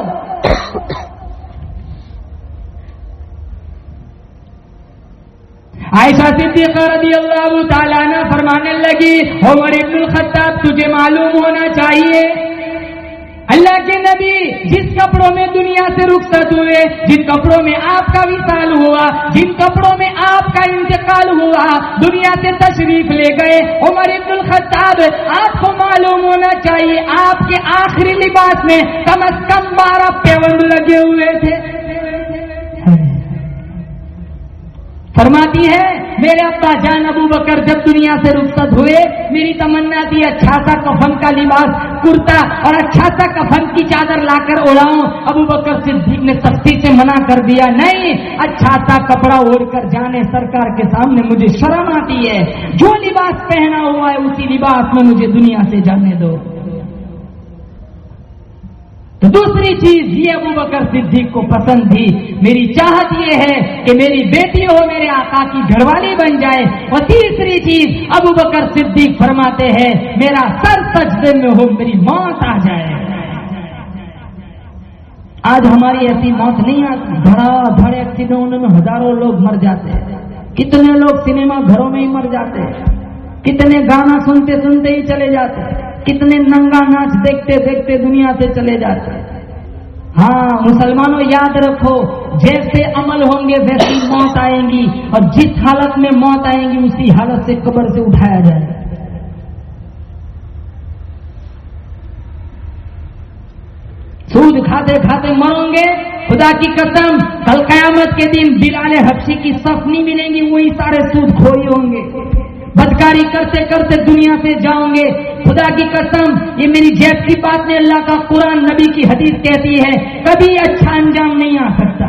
عائشہ صدیقہ رضی اللہ تعالیٰ عنہ فرمانے لگی عمر ابن الخطاب تجھے معلوم ہونا چاہیے اللہ کے نبی جس کپڑوں میں دنیا سے رخصت ہوئے، جن کپڑوں میں آپ کا وصال ہوا، جن کپڑوں میں آپ کا انتقال ہوا، دنیا سے تشریف لے گئے، عمر ابن الخطاب آپ کو معلوم ہونا چاہیے آپ کے آخری لباس میں کم از کم 12 پیوند لگے ہوئے تھے۔ فرماتی ہے میرے ابا جان ابو بکر جب دنیا سے رخصت ہوئے میری تمنا تھی اچھا سا کفن کا لباس کرتا اور اچھا سا کفن کی چادر لا کر اڑاؤں، ابو بکر صدیق نے سختی سے منع کر دیا، نہیں اچھا سا کپڑا اوڑھ کر جانے سرکار کے سامنے مجھے شرم آتی ہے، جو لباس پہنا ہوا ہے اسی لباس میں مجھے دنیا سے جانے دو۔ تو دوسری چیز یہ ابو بکر صدیق کو پسند تھی، میری چاہت یہ ہے کہ میری بیٹی ہو میرے آقا کی گھر والی بن جائے، اور تیسری چیز ابو بکر صدیق فرماتے ہیں میرا سر سجدے میں ہو میری موت آ جائے۔ آج ہماری ایسی موت نہیں آتی، دھڑا دھڑ ایکسیڈنٹوں میں ہزاروں لوگ مر جاتے ہیں، کتنے لوگ سنیما گھروں میں ہی مر جاتے ہیں، کتنے گانا سنتے سنتے ہی چلے جاتے ہیں، کتنے ننگا ناچ دیکھتے دیکھتے دنیا سے چلے جاتے ہیں۔ ہاں مسلمانوں یاد رکھو جیسے عمل ہوں گے ویسی موت آئیں گی، اور جس حالت میں موت آئیں گی اسی حالت سے قبر سے اٹھایا جائے گا۔ سود کھاتے کھاتے مروں گے، خدا کی قسم کل قیامت کے دن بلال حبشی کی صف نہیں ملیں گی، وہی سارے سود کھوئی ہوں گے، بدکاری کرتے کرتے دنیا سے جاؤں گے۔ خدا کی قسم یہ میری جیب کی بات نہیں، اللہ کا قرآن نبی کی حدیث کہتی ہے کبھی اچھا انجام نہیں آ سکتا۔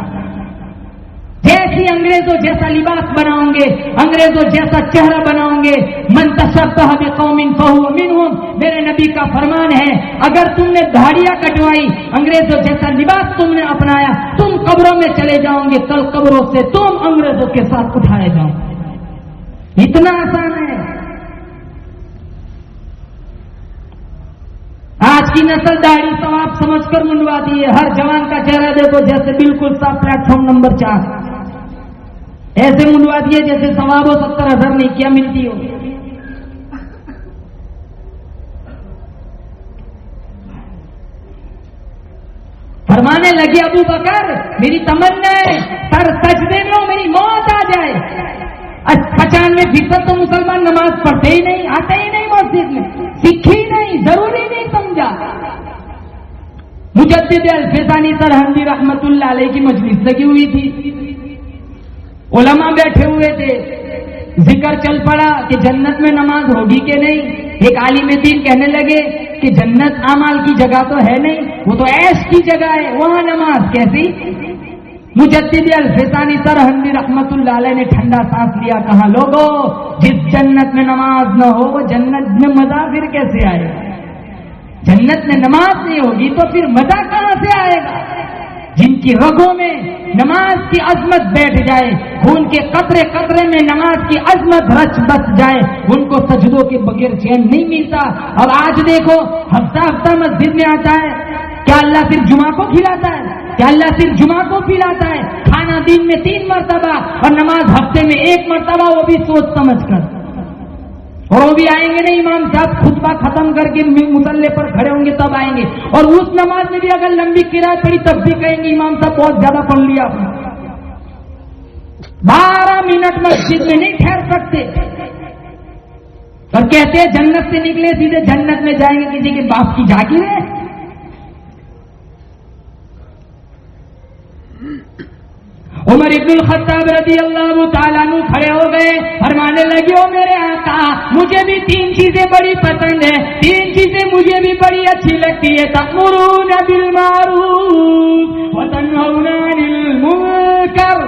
جیسی انگریزوں جیسا لباس بناؤں گے، انگریزوں جیسا چہرہ بناؤں گے، من تشبہ بقوم فہو منہم، میرے نبی کا فرمان ہے اگر تم نے داڑیاں کٹوائی، انگریزوں جیسا لباس تم نے اپنایا، تم قبروں میں چلے جاؤ گے، کل قبروں سے تم انگریزوں کے ساتھ اٹھائے جاؤ گے۔ اتنا آسان ہے۔ آج کی نسل داڑھی ثواب سمجھ کر منڈواتی ہے، ہر جوان کا چہرہ دیکھو جیسے بالکل صاف پلیٹ فارم نمبر 4 ایسے منڈواتی ہے جیسے ثواب ہو 70,000 نہیں کیا ملتی ہو۔ لگے ابو بکر میری تمنا ہے سر سجدے میں ہو میری موت آ جائے. 95% تو مسلمان نماز پڑھتے ہی نہیں, آتے ہی نہیں مسجد میں, سیکھی نہیں, ضروری نہیں سمجھا. مجدد الفیضانی سرہندی رحمت اللہ علیہ کی مجلس لگی ہوئی تھی, علماء بیٹھے ہوئے تھے, ذکر چل پڑا کہ جنت میں نماز ہوگی کہ نہیں. ایک عالم دین کہنے لگے کہ جنت اعمال کی جگہ تو ہے نہیں, وہ تو عیش کی جگہ ہے, وہاں نماز کیسی. مجدد الفیضانی سرہندی رحمت اللہ علیہ نے ٹھنڈا سانس لیا, کہا لوگوں جس جنت میں نماز نہ ہو وہ جنت میں مزہ پھر کیسے آئے گا. جنت میں نماز نہیں ہوگی تو پھر مزہ کہاں سے آئے گا. جن کی رگوں میں نماز کی عظمت بیٹھ جائے, خون کے قطرے قطرے میں نماز کی عظمت رچ بس جائے, ان کو سجدوں کے بغیر چین نہیں ملتا. اب آج دیکھو ہفتہ ہفتہ مسجد میں آتا ہے, کیا اللہ صرف جمعہ کو کھلاتا ہے؟ کیا اللہ صرف جمعہ کو پلاتا ہے؟ کھانا دن میں 3 مرتبہ اور نماز ہفتے میں 1 مرتبہ, وہ بھی سوچ سمجھ کر. اور وہ بھی آئیں گے نہیں, امام صاحب خطبہ ختم کر کے مصلے پر کھڑے ہوں گے تب آئیں گے, اور اس نماز میں بھی اگر لمبی قرات پڑی تب بھی کہیں گے امام صاحب بہت زیادہ پڑھ لیا. 12 منٹ مسجد میں نہیں ٹھہر سکتے, اور کہتے ہیں جنت سے نکلے سیدھے جنت میں جائیں گے. کسی کے باپ کی جاگیر ہے. عمر ابن الخطاب رضی اللہ تعالیٰ عنہ کھڑے ہو گئے, فرمانے لگے او میرے آقا مجھے بھی 3 چیزیں بڑی پسند ہیں, 3 چیزیں مجھے بھی بڑی اچھی لگتی ہے. تأمرون بالمعروف وتنہون عن المنکر,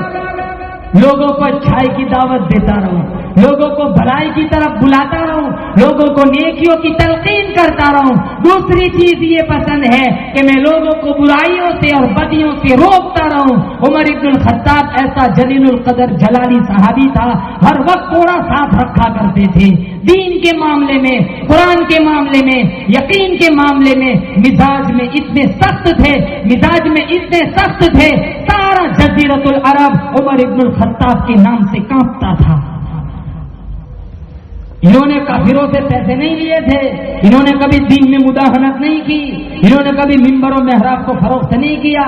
لوگوں کو اچھائی کی دعوت دیتا رہوں, لوگوں کو بھلائی کی طرف بلاتا رہوں, لوگوں کو نیکیوں کی تلقین کرتا رہوں. دوسری چیز یہ پسند ہے کہ میں لوگوں کو برائیوں سے اور بدیوں سے روکتا رہوں. عمر ابن الخطاب ایسا جلیل القدر جلالی صحابی تھا, ہر وقت کوڑا ساتھ رکھا کرتے تھے. دین کے معاملے میں, قرآن کے معاملے میں, یقین کے معاملے میں مزاج میں اتنے سخت تھے, مزاج میں اتنے سخت تھے, سارا جزیرۃ العرب عمر ابن الخطاب کے نام سے کانپتا تھا. انہوں نے کافروں سے پیسے نہیں لیے تھے, انہوں نے کبھی دین میں مداخلت نہیں کی, انہوں نے کبھی ممبر و محراب کو فروخت نہیں کیا.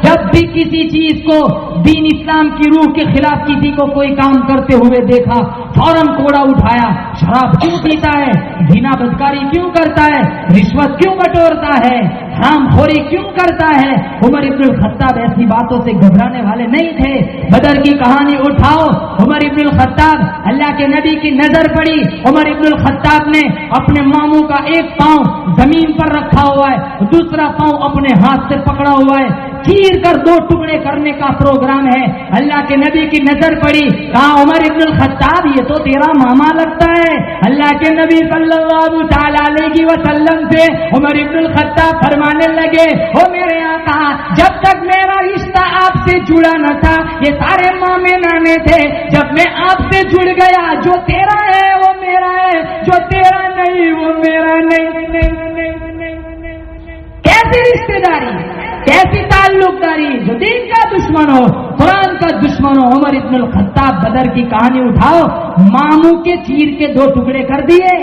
جب بھی کسی چیز کو دین اسلام کی روح کے خلاف کسی کو کوئی کام کرتے ہوئے دیکھا فوراً کوڑا اٹھایا. شراب کیوں پیتا ہے, زنا بدکاری کیوں کرتا ہے, رشوت کیوں بٹورتا ہے, حرام خوری کیوں کرتا ہے. عمر ابن الخطاب ایسی باتوں سے گھبرانے والے نہیں تھے. بدر کی کہانی اٹھاؤ, عمر ابن الخطاب, اللہ کے نبی کی نظر پڑی, عمر ابن الخطاب نے اپنے ماموں کا ایک پاؤں زمین پر رکھا ہوا ہے, دوسرا پاؤں اپنے ہاتھ سے پکڑا ہوا ہے, چیر کر 2 ٹکڑے کرنے کا پروگرام ہے. اللہ کے نبی کی نظر پڑی, کہا عمر ابن الخطاب یہ تو تیرا ماما لگتا ہے. اللہ کے نبی صلی اللہ تعالی علیہ وسلم سے عمر ابن الخطاب فرمانے لگے, او میرے آقا جب تک میرا رشتہ آپ سے جڑا نہ تھا یہ سارے مامے نانے تھے, جب میں آپ سے جڑ گیا جو تیرا ہے وہ میرا ہے, جو تیرا نہیں وہ میرا نہیں. کیسی رشتے داری, کیسی تعلق داری, جو دین کا دشمن ہو, قرآن کا دشمن ہو. عمر ابن الخطاب بدر کی کہانی اٹھاؤ, ماموں کے چیر کے 2 ٹکڑے کر دیے.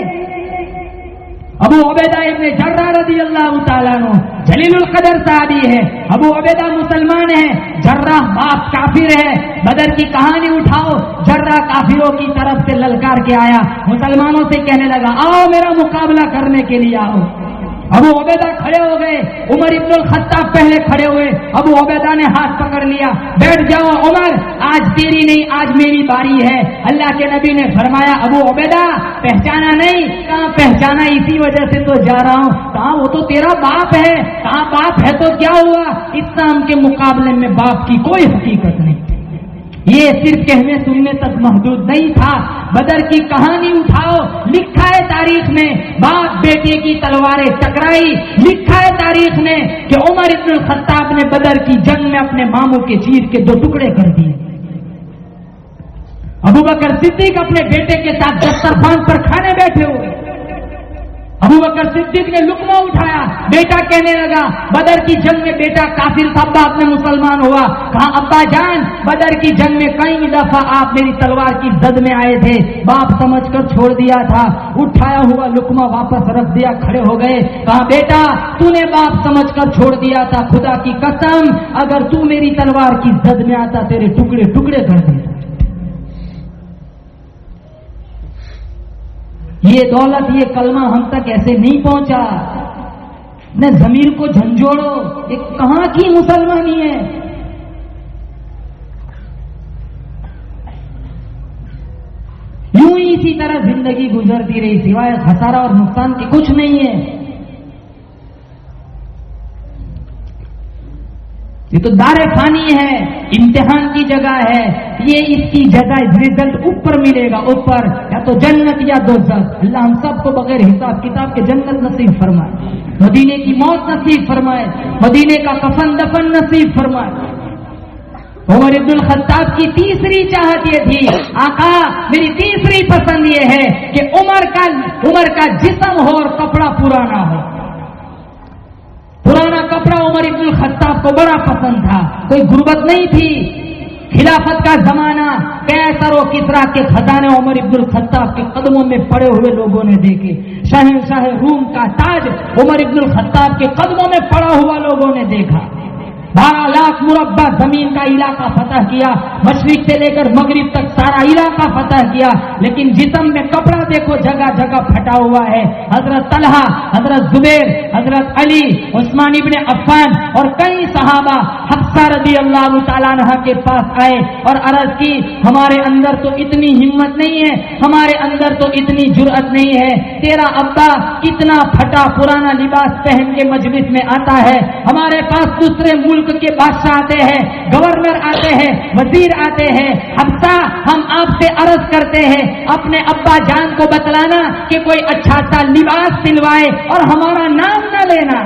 ابو عبیدہ ابن جرہ رضی اللہ تعالیٰ عنہ جلیل القدر صحابی ہے. ابو عبیدہ مسلمان ہے, جرہ باپ کافر ہے. بدر کی کہانی اٹھاؤ, جرہ کافروں کی طرف سے للکار کے آیا, مسلمانوں سے کہنے لگا آؤ میرا مقابلہ کرنے کے لیے آؤ. ابو عبیدہ کھڑے ہو گئے, عمر ابن الخطاب پہلے کھڑے ہوئے. ابو عبیدہ نے ہاتھ پکڑ لیا, بیٹھ جاؤ عمر, آج تیری نہیں آج میری باری ہے. اللہ کے نبی نے فرمایا ابو عبیدہ پہچانا نہیں, کہاں پہچانا, اسی وجہ سے تو جا رہا ہوں. کہاں وہ تو تیرا باپ ہے. کہاں باپ ہے تو کیا ہوا, اسلام کے مقابلے میں باپ کی کوئی حقیقت نہیں. یہ صرف کہنے سننے تک محدود نہیں تھا. بدر کی کہانی اٹھاؤ, لکھا ہے تاریخ میں باپ بیٹے کی تلواریں ٹکرائی. لکھا ہے تاریخ میں کہ عمر ابن الخطاب نے بدر کی جنگ میں اپنے ماموں کے چیر کے 2 ٹکڑے کر دیے. ابو بکر صدیق اپنے بیٹے کے ساتھ دسترخوان پر کھانے بیٹھے ہوئے, ابو بکر صدیق نے لقمہ اٹھایا، بیٹا کہنے لگا بدر کی جنگ میں بیٹا کافر تھا، باپ میں مسلمان ہوا. کہا ابا جان بدر کی جنگ میں کئی دفعہ آپ میری تلوار کی زد میں آئے تھے، باپ سمجھ کر چھوڑ دیا تھا. اٹھایا ہوا لقمہ واپس رکھ دیا، کھڑے ہو گئے. کہا بیٹا تو نے باپ سمجھ کر چھوڑ دیا تھا، خدا کی قسم اگر تو میری تلوار کی زد میں آتا تیرے ٹکڑے ٹکڑے کر دیتا. یہ دولت یہ کلمہ ہم تک ایسے نہیں پہنچا. اپنے ضمیر کو جھنجھوڑو، یہ کہاں کی مسلمانی ہے؟ یوں ہی اسی طرح زندگی گزرتی رہی، سوائے خسارہ اور نقصان کے کچھ نہیں ہے. یہ تو دار فانی ہے، امتحان کی جگہ ہے. یہ اس کی جگہ رزلٹ اوپر ملے گا، اوپر یا تو جنت یا دوزخ. اللہ ہم سب کو بغیر حساب کتاب کے جنت نصیب فرمائے، مدینے کی موت نصیب فرمائے، مدینے کا کفن دفن نصیب فرمائے. عمر ابن الخطاب کی تیسری چاہت یہ تھی، آقا میری تیسری پسند یہ ہے کہ عمر کا جسم ہو اور کپڑا پرانا ہو. پرانا کپڑا عمر ابن الخطاب کو بڑا پسند تھا. کوئی غربت نہیں تھی، خلافت کا زمانہ. کیسر و کسرا کے خزانے عمر ابن الخطاب کے قدموں میں پڑے ہوئے لوگوں نے دیکھے. شہنشاہ روم کا تاج عمر ابن الخطاب کے قدموں میں پڑا ہوا لوگوں نے دیکھا. 12 لاکھ مربع زمین کا علاقہ فتح کیا، مشرق سے لے کر مغرب تک سارا علاقہ فتح کیا، لیکن جسم میں کپڑا دیکھو جگہ جگہ پھٹا ہوا ہے. حضرت طلحہ، حضرت زبیر، حضرت علی، عثمان ابن عفان اور کئی صحابہ حفصہ رضی اللہ تعالیٰ عنہ کے پاس آئے اور عرض کی ہمارے اندر تو اتنی ہمت نہیں ہے، ہمارے اندر تو اتنی جرأت نہیں ہے. تیرا ابا اتنا پھٹا پرانا لباس پہن کے مجلس میں آتا ہے، ہمارے پاس دوسرے ملک کے بادشاہ آتے ہیں، گورنر آتے ہیں، وزیر آتے ہیں. حفصہ ہم آپ سے عرض کرتے ہیں اپنے ابا جان کو بتلانا کہ کوئی اچھا سا لباس سلوائے اور ہمارا نام نہ لینا.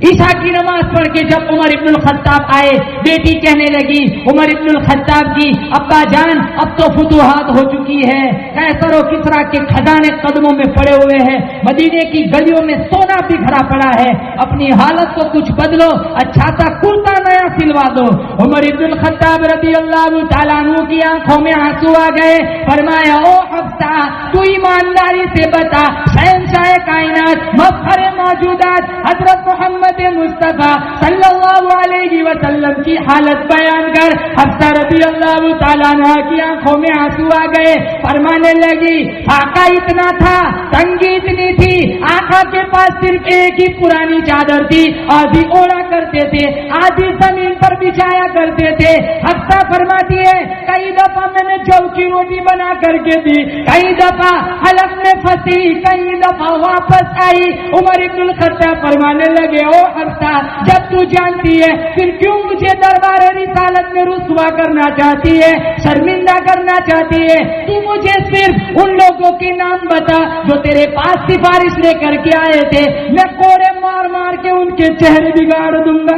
عشاء کی نماز پڑھ کے جب عمر ابن الخطاب آئے، بیٹی کہنے لگی عمر ابن الخطاب کی ابا جان اب تو فتوحات ہو چکی ہے، کیسر و کسرا کے خزانے قدموں میں پڑے ہوئے ہیں، مدینے کی گلیوں میں سونا بکھرا پڑا ہے، اپنی حالت کو کچھ بدلو، اچھا سا کرتا نیا سلوا دو. عمر ابن الخطاب رضی اللہ تعالیٰ عنہ کی آنکھوں میں آنسو آ گئے. فرمایا او حفصہ تو ایمانداری سے بتا، شہنشاہ کائنات مفخر موجودات حضرت محمد مصطفیٰ صلی اللہ علیہ وسلم کی حالت بیان کر. حفصہ رضی اللہ تعالیٰ عنہ کی آنکھوں میں آنسو آ گئے. فرمانے لگی آقا اتنا تھا، تنگی اتنی تھی، آقا کے پاس صرف ایک ہی پرانی چادر تھی، آدھی اوڑا کرتے تھے، آدھی زمین پر بچھایا کرتے تھے. حفصہ فرماتی ہے کئی دفعہ میں نے جو کی روٹی بنا کر کے دی، کئی دفعہ حلق میں پھنسی، کئی دفعہ واپس آئی. عمر ابن الخطاب فرمانے لگے او حفصہ جب تو جانتی ہے پھر کیوں مجھے دربار رسالت میں رسوا کرنا چاہتی ہے، شرمندہ کرنا چاہتی ہے؟ تو مجھے صرف ان لوگوں کے نام بتا جو تیرے پاس سفارش لے کر کے آئے تھے، میں کوڑے مار مار کے ان کے چہرے بگاڑ دوں گا.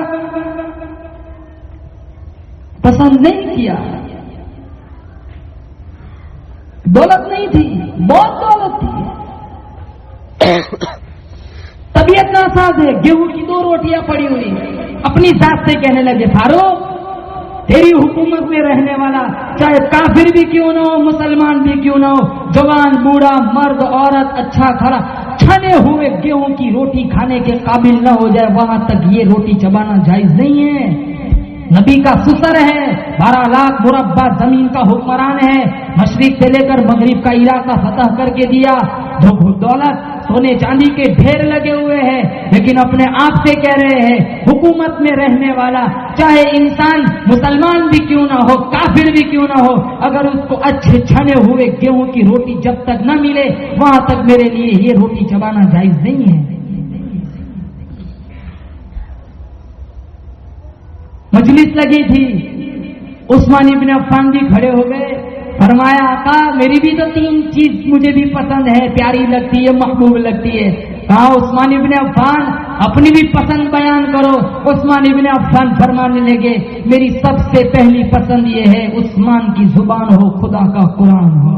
پسند نہیں کیا. دولت نہیں تھی، بہت دولت تھی، طبیعت ناساز ہے، گیہوں کی 2 روٹیاں پڑی ہوئی. اپنی ذات سے کہنے لگے فاروق تیری حکومت میں رہنے والا چاہے کافر بھی کیوں نہ ہو، مسلمان بھی کیوں نہ ہو، جوان بوڑھا مرد عورت اچھا کھڑا چھنے ہوئے گیہوں کی روٹی کھانے کے قابل نہ ہو جائے وہاں تک یہ روٹی چبانا جائز نہیں ہے. نبی کا سسر ہے، 12 لاکھ مربع زمین کا حکمران ہے، مشرق سے لے کر مغرب کا علاقہ فتح کر کے دیا. جو دولت سونے چاندی کے ڈھیر لگے ہوئے ہیں، لیکن اپنے آپ سے کہہ رہے ہیں حکومت میں رہنے والا چاہے انسان مسلمان بھی کیوں نہ ہو، کافر بھی کیوں نہ ہو، اگر اس کو اچھے چھنے ہوئے گیہوں کی روٹی جب تک نہ ملے وہاں تک میرے لیے یہ روٹی چبانا جائز نہیں ہے. مجلس لگی تھی، عثمان ابن عفان بھی کھڑے ہو گئے. فرمایا آقا میری بھی تو 3 چیز مجھے بھی پسند ہے، پیاری لگتی ہے، محبوب لگتی ہے. کہا عثمان ابن عفان اپنی بھی پسند بیان کرو. عثمان ابن عفان فرمانے لگے میری سب سے پہلی پسند یہ ہے عثمان کی زبان ہو خدا کا قرآن ہو.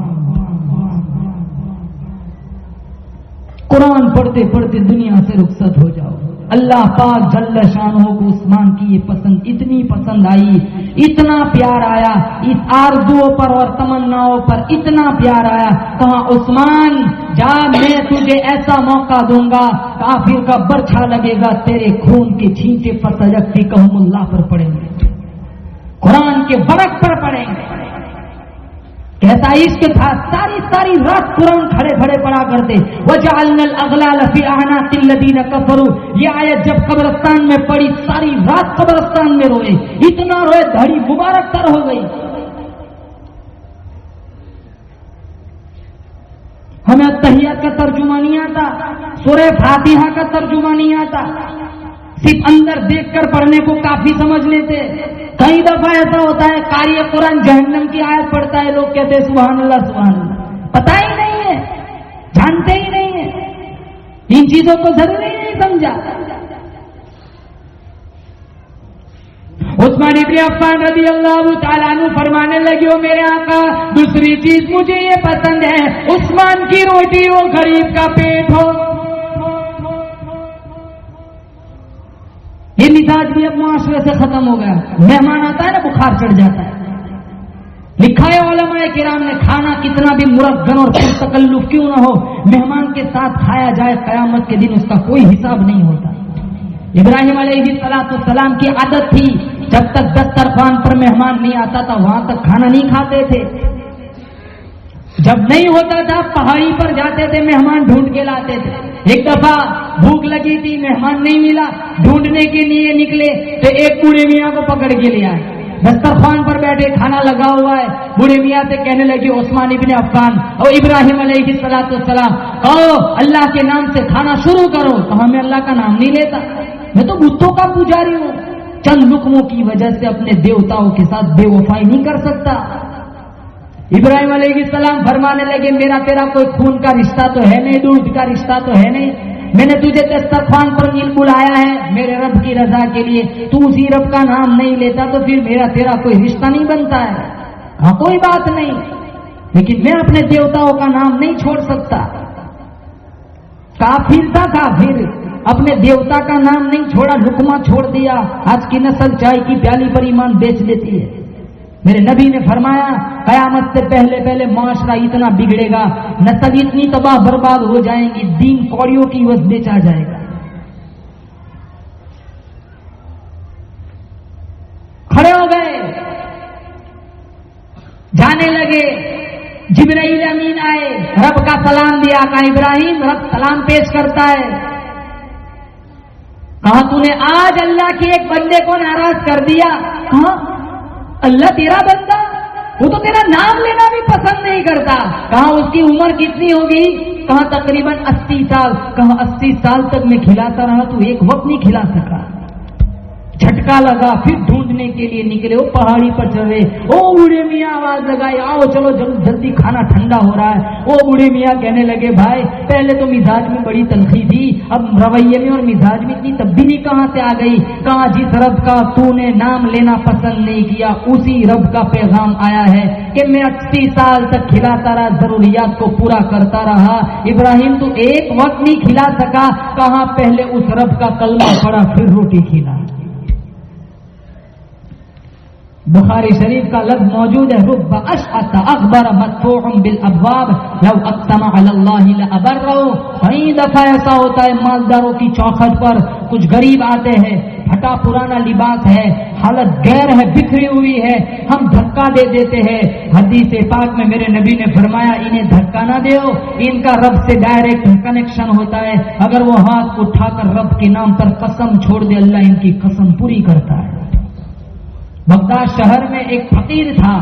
قرآن پڑھتے پڑھتے دنیا سے رخصت ہو جاؤ. اللہ پاک جل شانہ کو عثمان کی یہ پسند اتنی پسند آئی، اتنا پیار آیا، اس آرزوؤں پر اور تمناؤں پر اتنا پیار آیا. کہا عثمان جا، میں تجھے ایسا موقع دوں گا، کافر کا برچھا لگے گا، تیرے خون کے چھینٹے فسیکفیکہم اللہ پر پڑیں گے، قرآن کے برق پر پڑیں گے. کہتا عشق تھا، ساری رات قرآن کھڑے کھڑے پڑھا کرتے. وَجَعَلْنَا الْأَغْلَالَ فِي أَعْنَاقِ الَّذِينَ كَفَرُوا. یہ آیت جب قبرستان میں پڑی، ساری رات قبرستان میں روئے، اتنا روئے دھڑی مبارک تر ہو گئی. ہمیں التحیات کا ترجمہ نہیں آتا، سورہ فاتحہ کا ترجمہ نہیں آتا، صرف اندر دیکھ کر پڑھنے کو کافی سمجھ لیتے. کئی دفعہ ایسا ہوتا ہے قاری قرآن جہنم کی آیت پڑھتا ہے، لوگ کہتے ہیں سبحان اللہ سبحان اللہ، پتہ ہی نہیں ہے، جانتے ہی نہیں ہے، ان چیزوں کو ضروری نہیں سمجھا. عثمان ابن عفان رضی اللہ تعالیٰ عنہ فرمانے لگے، او میرے آقا دوسری چیز مجھے یہ پسند ہے، عثمان کی روٹی ہو، غریب کا پیٹ ہو. یہ مزاج بھی اب معاشرے سے ختم ہو گیا. مہمان آتا ہے نا بخار چڑھ جاتا ہے. لکھا ہے علماء کرام نے، کھانا کتنا بھی مرغن اور تکلف کیوں نہ ہو، مہمان کے ساتھ کھایا جائے، قیامت کے دن اس کا کوئی حساب نہیں ہوتا. ابراہیم علیہ السلام کی عادت تھی، جب تک دسترخوان پر مہمان نہیں آتا تھا وہاں تک کھانا نہیں کھاتے تھے. جب نہیں ہوتا تھا پہاڑی پر جاتے تھے، مہمان ڈھونڈ کے لاتے تھے. ایک دفعہ بھوک لگی تھی، مہمان نہیں ملا، ڈھونڈنے کے لیے نکلے تو ایک بوڑھے میاں کو پکڑ کے لے آئے. دسترخوان پر بیٹھے، کھانا لگا ہوا ہے، بوڑھے میاں سے کہنے لگے عثمان ابن عفان اور ابراہیم علیہ السلام، کہو اللہ کے نام سے کھانا شروع کرو. کہا میں اللہ کا نام نہیں لیتا، میں تو بتوں کا پجاری ہوں، چند لقموں کی وجہ سے اپنے دیوتاؤں کے ساتھ بے وفائی نہیں کر سکتا. ابراہیم علیہ السلام فرمانے لگے، میرا تیرا کوئی خون کا رشتہ تو ہے نہیں، دودھ کا رشتہ تو ہے نہیں، میں نے تجھے دسترخوان پر بلایا ہے میرے رب کی رضا کے لیے، تو اسی رب کا نام نہیں لیتا تو پھر میرا تیرا کوئی رشتہ نہیں بنتا ہے. ہاں کوئی بات نہیں، لیکن میں اپنے دیوتاؤں کا نام نہیں چھوڑ سکتا. کافر تھا کافر، اپنے دیوتا کا نام نہیں چھوڑا، لقمہ چھوڑ دیا. آج کی نسل چائے کی پیالی پر ایمان بیچ دیتی ہے. میرے نبی نے فرمایا قیامت سے پہلے پہلے معاشرہ اتنا بگڑے گا، نسل اتنی تباہ برباد ہو جائیں گی، دین کوڑیوں کی عوض بیچا جائے گا. کھڑے ہو گئے، جانے لگے. جبرائیل امین آئے، رب کا سلام دیا. کہا ابراہیم رب سلام پیش کرتا ہے. کہا تو نے آج اللہ کے ایک بندے کو ناراض کر دیا. کہا اللہ تیرا بندہ، وہ تو تیرا نام لینا بھی پسند نہیں کرتا. کہا اس کی عمر کتنی ہوگی؟ کہا تقریباً 80 سال. کہا 80 سال تک میں کھلاتا رہا تو ایک وقت نہیں کھلا سکا. جھٹکا لگا، پھر ڈھونڈنے کے لیے نکلے. وہ پہاڑی پر چڑھ رہے، او بوڑھے میاں آواز لگائی، آؤ چلو جلدی کھانا ٹھنڈا ہو رہا ہے. وہ بوڑھے میاں کہنے لگے بھائی پہلے تو مزاج میں بڑی تلخی تھی، اب رویے میں اور مزاج میں اتنی تبدیلی کہاں سے آ گئی؟ کہا جس رب کا تو نے نام لینا پسند نہیں کیا اسی رب کا پیغام آیا ہے کہ میں 80 سال تک کھلاتا رہا، ضروریات کو پورا کرتا رہا. ابراہیم تو ایک وقت نہیں کھلا سکا. کہاں پہلے اس رب کا کلمہ پڑھا پھر روٹی کھلا. بخاری شریف کا لفظ موجود ہے، رب اشعث اغبر مدفوع بالابواب لو اقسم علی اللہ لابرہ. کئی دفعہ ایسا ہوتا ہے مالداروں کی چوکھٹ پر کچھ غریب آتے ہیں، پھٹا پرانا لباس ہے، حالت غیر ہے، بکھری ہوئی ہے، ہم دھکا دے دیتے ہیں. حدیث پاک میں میرے نبی نے فرمایا انہیں دھکا نہ دیو، ان کا رب سے ڈائریکٹ کنیکشن ہوتا ہے. اگر وہ ہاتھ اٹھا کر رب کے نام پر قسم چھوڑ دے اللہ ان کی قسم پوری کرتا ہے. بغداد شہر میں ایک فقیر تھا،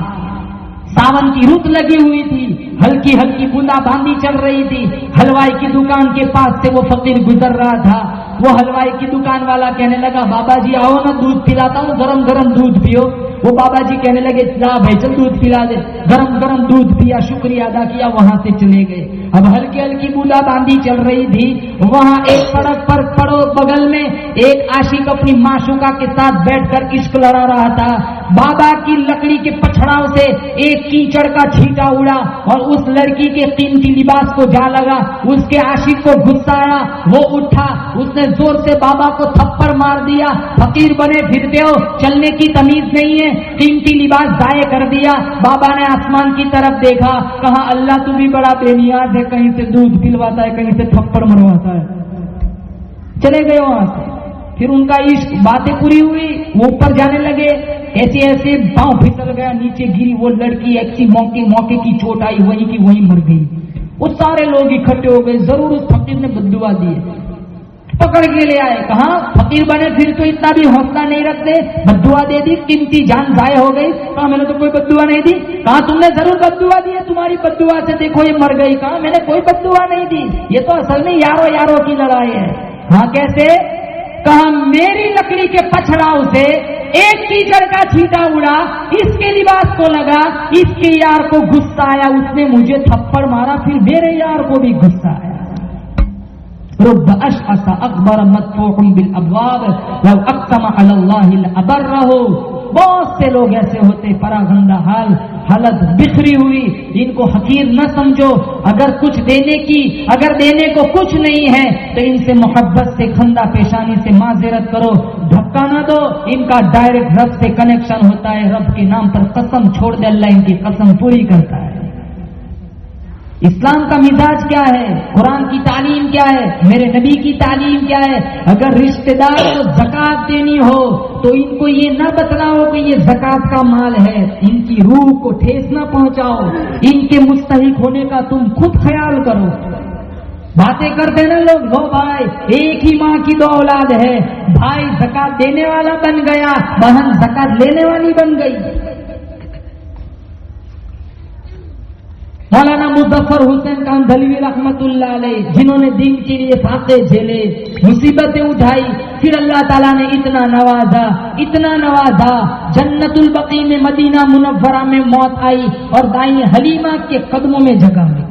ساون کی رت لگی ہوئی تھی، ہلکی ہلکی بوندا باندی چل رہی تھی. حلوائی کی دکان کے پاس سے وہ فقیر گزر رہا تھا. وہ حلوائی کی دکان والا کہنے لگا بابا جی آؤ نا دودھ پلاتا ہوں، گرم گرم دودھ پیو. وہ بابا جی کہنے لگے لا بھائی چل دودھ پلا دے. گرم گرم دودھ پیا، شکریہ ادا کیا، وہاں سے چلے گئے. اب ہلکی ہلکی بولا باندھی چل رہی تھی. وہاں ایک سڑک پر پڑو بغل میں ایک عاشق اپنی معشوقہ کے ساتھ بیٹھ کر عشق لڑا رہا تھا. بابا کی لکڑی کے پچھڑاؤ سے ایک کیچڑ کا چھینٹا اڑا اور اس لڑکی کے قیمتی لباس کو جا لگا. اس کے عاشق کو غصہ آیا, وہ اٹھا, اس نے زور سے بابا کو تھپڑ مار دیا. فقیر بنے پھرتے ہو, چلنے کی تمیز نہیں ہے, قیمتی لباس ضائع کر دیا. بابا نے آسمان کی طرف دیکھا, کہا اللہ تو بھی بڑا بے نیاز ہے, کہیں سے دودھ پلواتا ہے, کہیں سے تھپڑ مرواتا ہے. چلے گئے وہاں سے. پھر ان کا عشق باتیں پوری ہوئی, وہ اوپر جانے لگے. ایسے ایسے پاؤں پھسل گیا, نیچے گری وہ لڑکی. ایسی موقع کی چوٹ آئی, وہیں کی وہیں مر گئی. وہ سارے لوگ اکٹھے ہو گئے, ضرور اس فقیر نے بددعا دی. پکڑ کے لے آئے, کہا فقیر بنے پھر تو اتنا بھی حوصلہ نہیں رکھتے, بددعا دے دی, قیمتی جان ضائع ہو گئی. کہا میں نے تو کوئی بددعا نہیں دی. کہا تم نے ضرور بددعا دی ہے, تمہاری بددعا سے دیکھو یہ مر گئی. کہا میں نے کوئی بددعا نہیں دی, یہ تو اصل میں یاروں کی لڑائی ہے. ہاں کیسے؟ کہا میری لکڑی کے پچھڑاؤ سے ایک کیچڑ کا چھینٹا اڑا, اس کے لباس کو لگا, اس کے یار کو غصہ آیا, اس نے مجھے تھپڑ مارا, پھر میرے یار کو بھی غصہ آیا. رب اشعث اکبر مدفوع بالابواب لو اقسم علی اللہ لابرہ. بہت سے لوگ ایسے ہوتے پراگندہ حال, حالت بکھری ہوئی. ان کو حقیر نہ سمجھو. اگر دینے کو کچھ نہیں ہے تو ان سے محبت سے, خندہ پیشانی سے معذرت کرو, دھکا نہ دو. ان کا ڈائریکٹ رب سے کنیکشن ہوتا ہے. رب کے نام پر قسم چھوڑ دے, اللہ ان کی قسم پوری کرتا ہے. اسلام کا مزاج کیا ہے, قرآن کی تعلیم کیا ہے, میرے نبی کی تعلیم کیا ہے. اگر رشتہ دار کو زکات دینی ہو تو ان کو یہ نہ بتلاؤ کہ یہ زکات کا مال ہے. ان کی روح کو ٹھیس نہ پہنچاؤ, ان کے مستحق ہونے کا تم خود خیال کرو. باتیں کرتے نا لوگ, وہ بھائی ایک ہی ماں کی 2 اولاد ہے, بھائی زکات دینے والا بن گیا, بہن زکات لینے والی بن گئی. مولانا مظفر حسین کاندھلوی رحمت اللہ علیہ, جنہوں نے دین کے لیے فاقے جھیلے, مصیبتیں اٹھائی, پھر اللہ تعالیٰ نے اتنا نوازا. جنت البقیع میں مدینہ منورہ میں موت آئی اور دائیں حلیمہ کے قدموں میں جگہ ملی.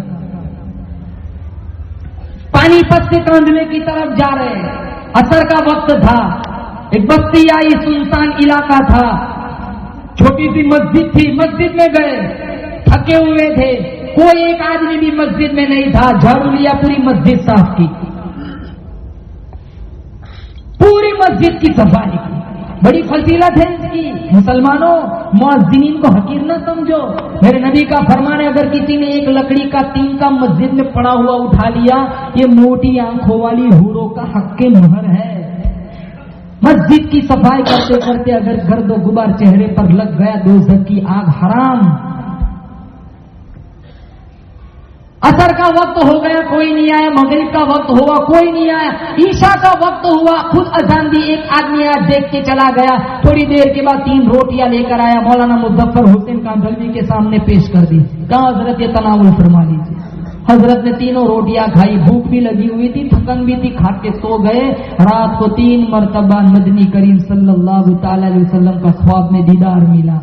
پانی پت سے کاندھلے کی طرف جا رہے, عصر کا وقت تھا. ایک بستی آئی, سنسان علاقہ تھا, چھوٹی سی مسجد تھی. مسجد میں گئے, تھکے ہوئے تھے, کوئی ایک آدمی بھی مسجد میں نہیں تھا. جھاڑو لیا, پوری مسجد صاف کی, پوری مسجد کی صفائی کی. بڑی فضیلت ہے اس کی. مسلمانوں, مؤذنین کو حقیر نہ سمجھو. میرے نبی کا فرمان ہے, اگر کسی نے ایک لکڑی کا تین کا مسجد میں پڑا ہوا اٹھا لیا, یہ موٹی آنکھوں والی حوروں کا حق کے مہر ہے. مسجد کی صفائی کرتے کرتے اگر گرد و غبار چہرے پر لگ گیا, دوزخ کی آگ حرام. عصر کا وقت ہو گیا, کوئی نہیں آیا. مغرب کا وقت ہوا, کوئی نہیں آیا. عشاء کا وقت ہوا, خود اذان دی, ایک آدمی آیا, دیکھ کے چلا گیا. تھوڑی دیر کے بعد 3 روٹیاں لے کر آیا, مولانا مظفر حسین کاندھلوی کے سامنے پیش کر دی. کہا حضرت یہ تناول فرما لیجیے. حضرت نے 3 روٹیاں کھائی, بھوک بھی لگی ہوئی تھی, تھکن بھی تھی, کھا کے سو گئے. رات کو 3 مرتبہ مدنی کریم صلی اللہ تعالی علیہ وسلم کا خواب میں دیدار ملا.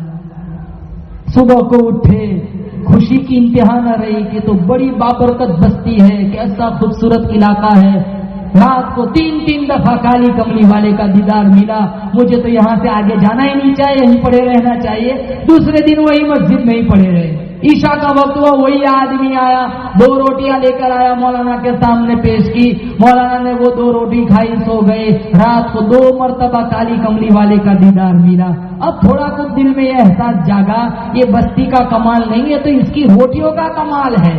صبح کو اٹھے, خوشی کی انتہا نہ رہی کہ تو بڑی بابرکت بستی ہے, کیسا خوبصورت علاقہ ہے. رات کو 3 دفعہ کالی کملی والے کا دیدار ملا. مجھے تو یہاں سے آگے جانا ہی نہیں چاہیے, یہیں پڑے رہنا چاہیے. دوسرے دن وہی مسجد میں ہی پڑے رہے. عشاء کا وقت ہوا, وہی آدمی آیا, 2 روٹیاں لے کر آیا, مولانا کے سامنے پیش کی. مولانا نے وہ 2 روٹی کھائی, سو گئے. رات کو 2 مرتبہ کالی کملی والے کا دیدار ملا. اب تھوڑا کچھ دل میں یہ احساس جاگا, یہ بستی کا کمال نہیں ہے تو اس کی روٹیوں کا کمال ہے.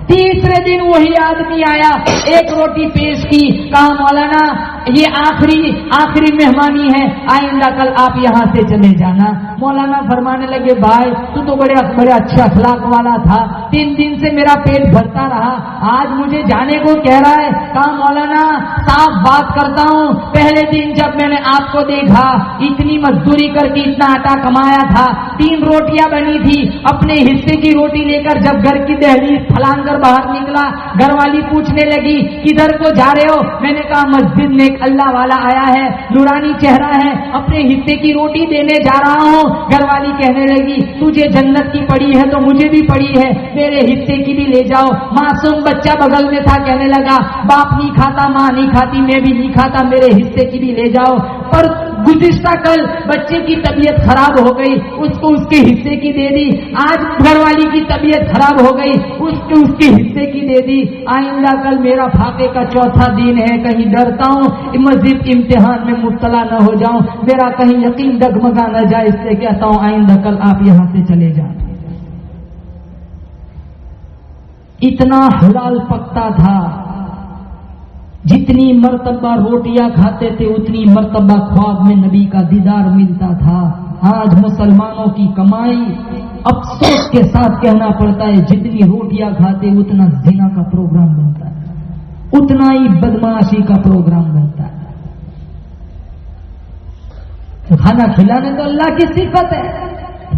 تیسرے دن وہی آدمی آیا, 1 روٹی پیش کی. کہا مولانا یہ آخری مہمانی ہے, آئندہ کل آپ یہاں سے چلے جانا. مولانا فرمانے لگے, بھائی تو بڑے اچھے اخلاق والا تھا, 3 دن سے میرا پیٹ بھرتا رہا, آج مجھے جانے کو کہہ رہا ہے. کہا مولانا صاف بات کرتا ہوں, پہلے دن جب میں نے آپ کو دیکھا, اتنی مزدوری کر کے اتنا آٹا کمایا تھا, 3 روٹیاں بنی تھی, اپنے حصے کی روٹی لے کر جب گھر کی دہلیز پھلانگ کر باہر نکلا, گھر والی پوچھنے لگی کدھر کو جا رہے ہو. میں نے کہا مسجد میں. ایک اللہ والا آیا ہے، نورانی چہرہ ہے، اپنے حصے کی روٹی دینے جا رہا ہوں. گھر والی کہنے لگی تجھے جنت کی پڑی ہے تو مجھے بھی پڑی ہے، میرے حصے کی بھی لے جاؤ. معصوم بچہ بغل میں تھا، کہنے لگا باپ نہیں کھاتا، ماں نہیں کھاتی، میں بھی نہیں کھاتا، میرے حصے کی بھی لے جاؤ. پر گزشتہ کل بچے کی طبیعت خراب ہو گئی، اس کو اس کے حصے کی دے دی. آج گھر والی کی طبیعت خراب ہو گئی، اس کے حصے کی دے دی. آئندہ کل میرا فاقے کا چوتھا دن ہے، کہیں ڈرتا ہوں مزید امتحان میں مبتلا نہ ہو جاؤں، میرا کہیں یقین ڈگمگا نہ جائے، اس سے کہتا ہوں آئندہ کل آپ یہاں سے چلے جائیں. اتنا حلال پکتا تھا، جتنی مرتبہ روٹیاں کھاتے تھے اتنی مرتبہ خواب میں نبی کا دیدار ملتا تھا. آج مسلمانوں کی کمائی، افسوس کے ساتھ کہنا پڑتا ہے، جتنی روٹیاں کھاتے اتنا زنا کا پروگرام بنتا ہے، اتنا ہی بدمعاشی کا پروگرام بنتا ہے. کھانا کھلانے تو اللہ کی صفت ہے.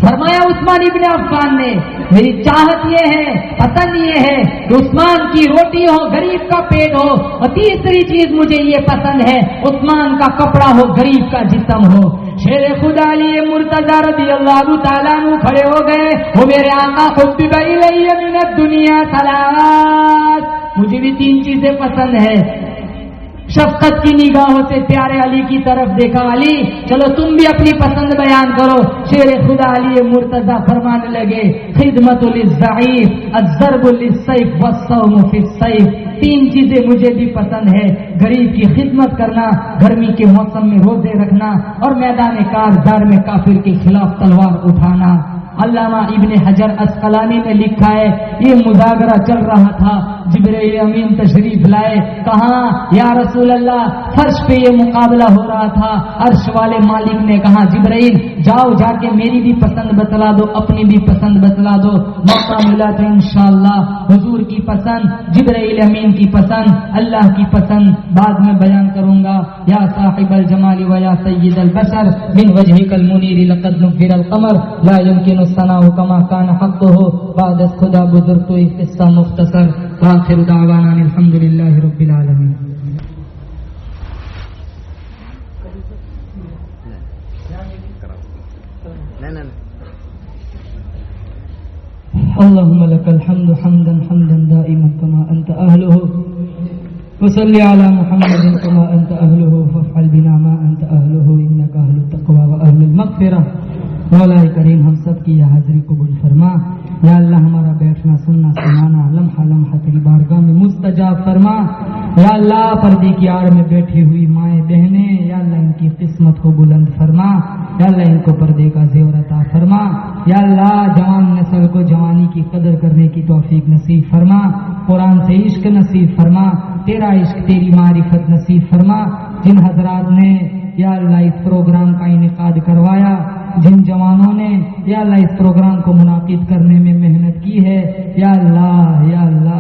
فرمایا عثمان ابن عفان نے میری چاہت یہ ہے، پسند یہ ہے کہ عثمان کی روٹی ہو، غریب کا پیٹ ہو، اور تیسری چیز مجھے یہ پسند ہے عثمان کا کپڑا ہو، غریب کا جسم ہو. شیر خدا علی مرتضی رضی اللہ تعالیٰ عنہ کھڑے ہو گئے، وہ میرے آقا حبب الی من الدنیا ثلاث، مجھے بھی تین چیزیں پسند ہے. شفقت کی نگاہوں سے پیارے علی کی طرف دیکھا، علی چلو تم بھی اپنی پسند بیان کرو. شیر خدا علی مرتضی فرمانے لگے خدمت للضعیف، الضرب للسیف والصوم فی السیف. تین چیزیں مجھے بھی پسند ہے، غریب کی خدمت کرنا، گرمی کے موسم میں روزے رکھنا، اور میدان کارزار میں کافر کے خلاف تلوار اٹھانا. علامہ ابن حجر اسقلانی نے لکھا ہے یہ مذاکرہ چل رہا تھا، جبرائیل امین تشریف لائے، کہا یا رسول اللہ فرش پہ یہ مقابلہ ہو رہا تھا. عرش والے مالک نے کہا جبرائیل جاؤ جا کے میری بھی پسند بتلا دو، اپنی بھی پسند بتلا دو. موقع ملا تو انشاءاللہ حضور کی پسند، جبرائیل امین کی پسند، اللہ کی پسند بعد میں بیان کروں گا. یا صاحب الجمال و یا سید البشر من وجهك المنیر لقد نفر القمر لا يمكن الثناء كما كان حقه بعد خدا بزرگ تو ایک قصہ مختصر. وآخر دعوانا الحمد للہ رب العالمین. اللهم لك الحمد حمدا حمدا دائما كما أنت أهله، وصل على محمد كما أنت أهله، فافعل بنا ما أنت أهله إنك أهل التقوى وأهل المغفرة. مولا کریم ہم سب کی یہ حاضری قبول فرما. یا اللہ ہمارا بیٹھنا سننا سنانا لمحہ لمحہ تیری بارگاہ میں مستجاب فرما. یا اللہ پردے کی آڑ میں بیٹھی ہوئی مائیں بہنیں، یا اللہ ان کی قسمت کو بلند فرما. یا اللہ ان کو پردے کا زیور عطا فرما. یا اللہ جوان نسل کو جوانی کی قدر کرنے کی توفیق نصیب فرما. قرآن سے عشق نصیب فرما، تیرا عشق تیری معرفت نصیب فرما. جن حضرات نے یا اللہ اس پروگرام کا انعقاد کروایا، جن جوانوں نے یا اللہ اس پروگرام کو منعقد کرنے میں محنت کی ہے، یا اللہ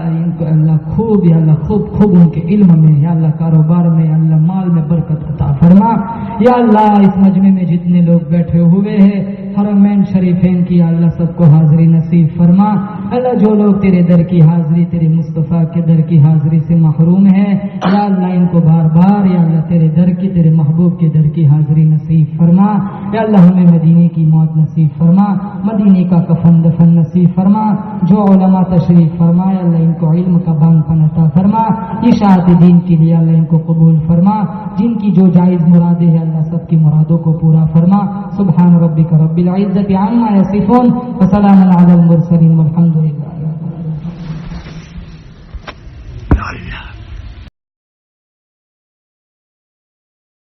ان کو اللہ خوب یا اللہ خوب ان کے علم میں، یا اللہ کاروبار میں، یا اللہ مال میں برکت عطا فرما. یا اللہ اس مجمع میں جتنے لوگ بیٹھے ہوئے ہیں حرمین شریفین کی یا اللہ سب کو حاضری نصیب فرما. اللہ جو لوگ تیرے در کی حاضری، تیرے مصطفیٰ کے در کی حاضری سے محروم ہے، یا اللہ ان کو بار بار یا اللہ تیرے در کی، تیرے محبوب کے در کی حاضری نصیب فرما. یا اللہ ہمیں مدینے کی موت نصیب فرما، مدینے کا کفن دفن نصیب فرما. جو علماء تشریف فرما یا اللہ ان کو علم کا بان پن عطا فرما. اشاعت دین کے لیے اللہ ان کو قبول فرما. جن کی جو جائز مرادیں ہیں اللہ سب کی مرادوں کو پورا فرما. سبحان ربک رب العزت عما یصفون وسلام علی المرسلین والحمد للہ.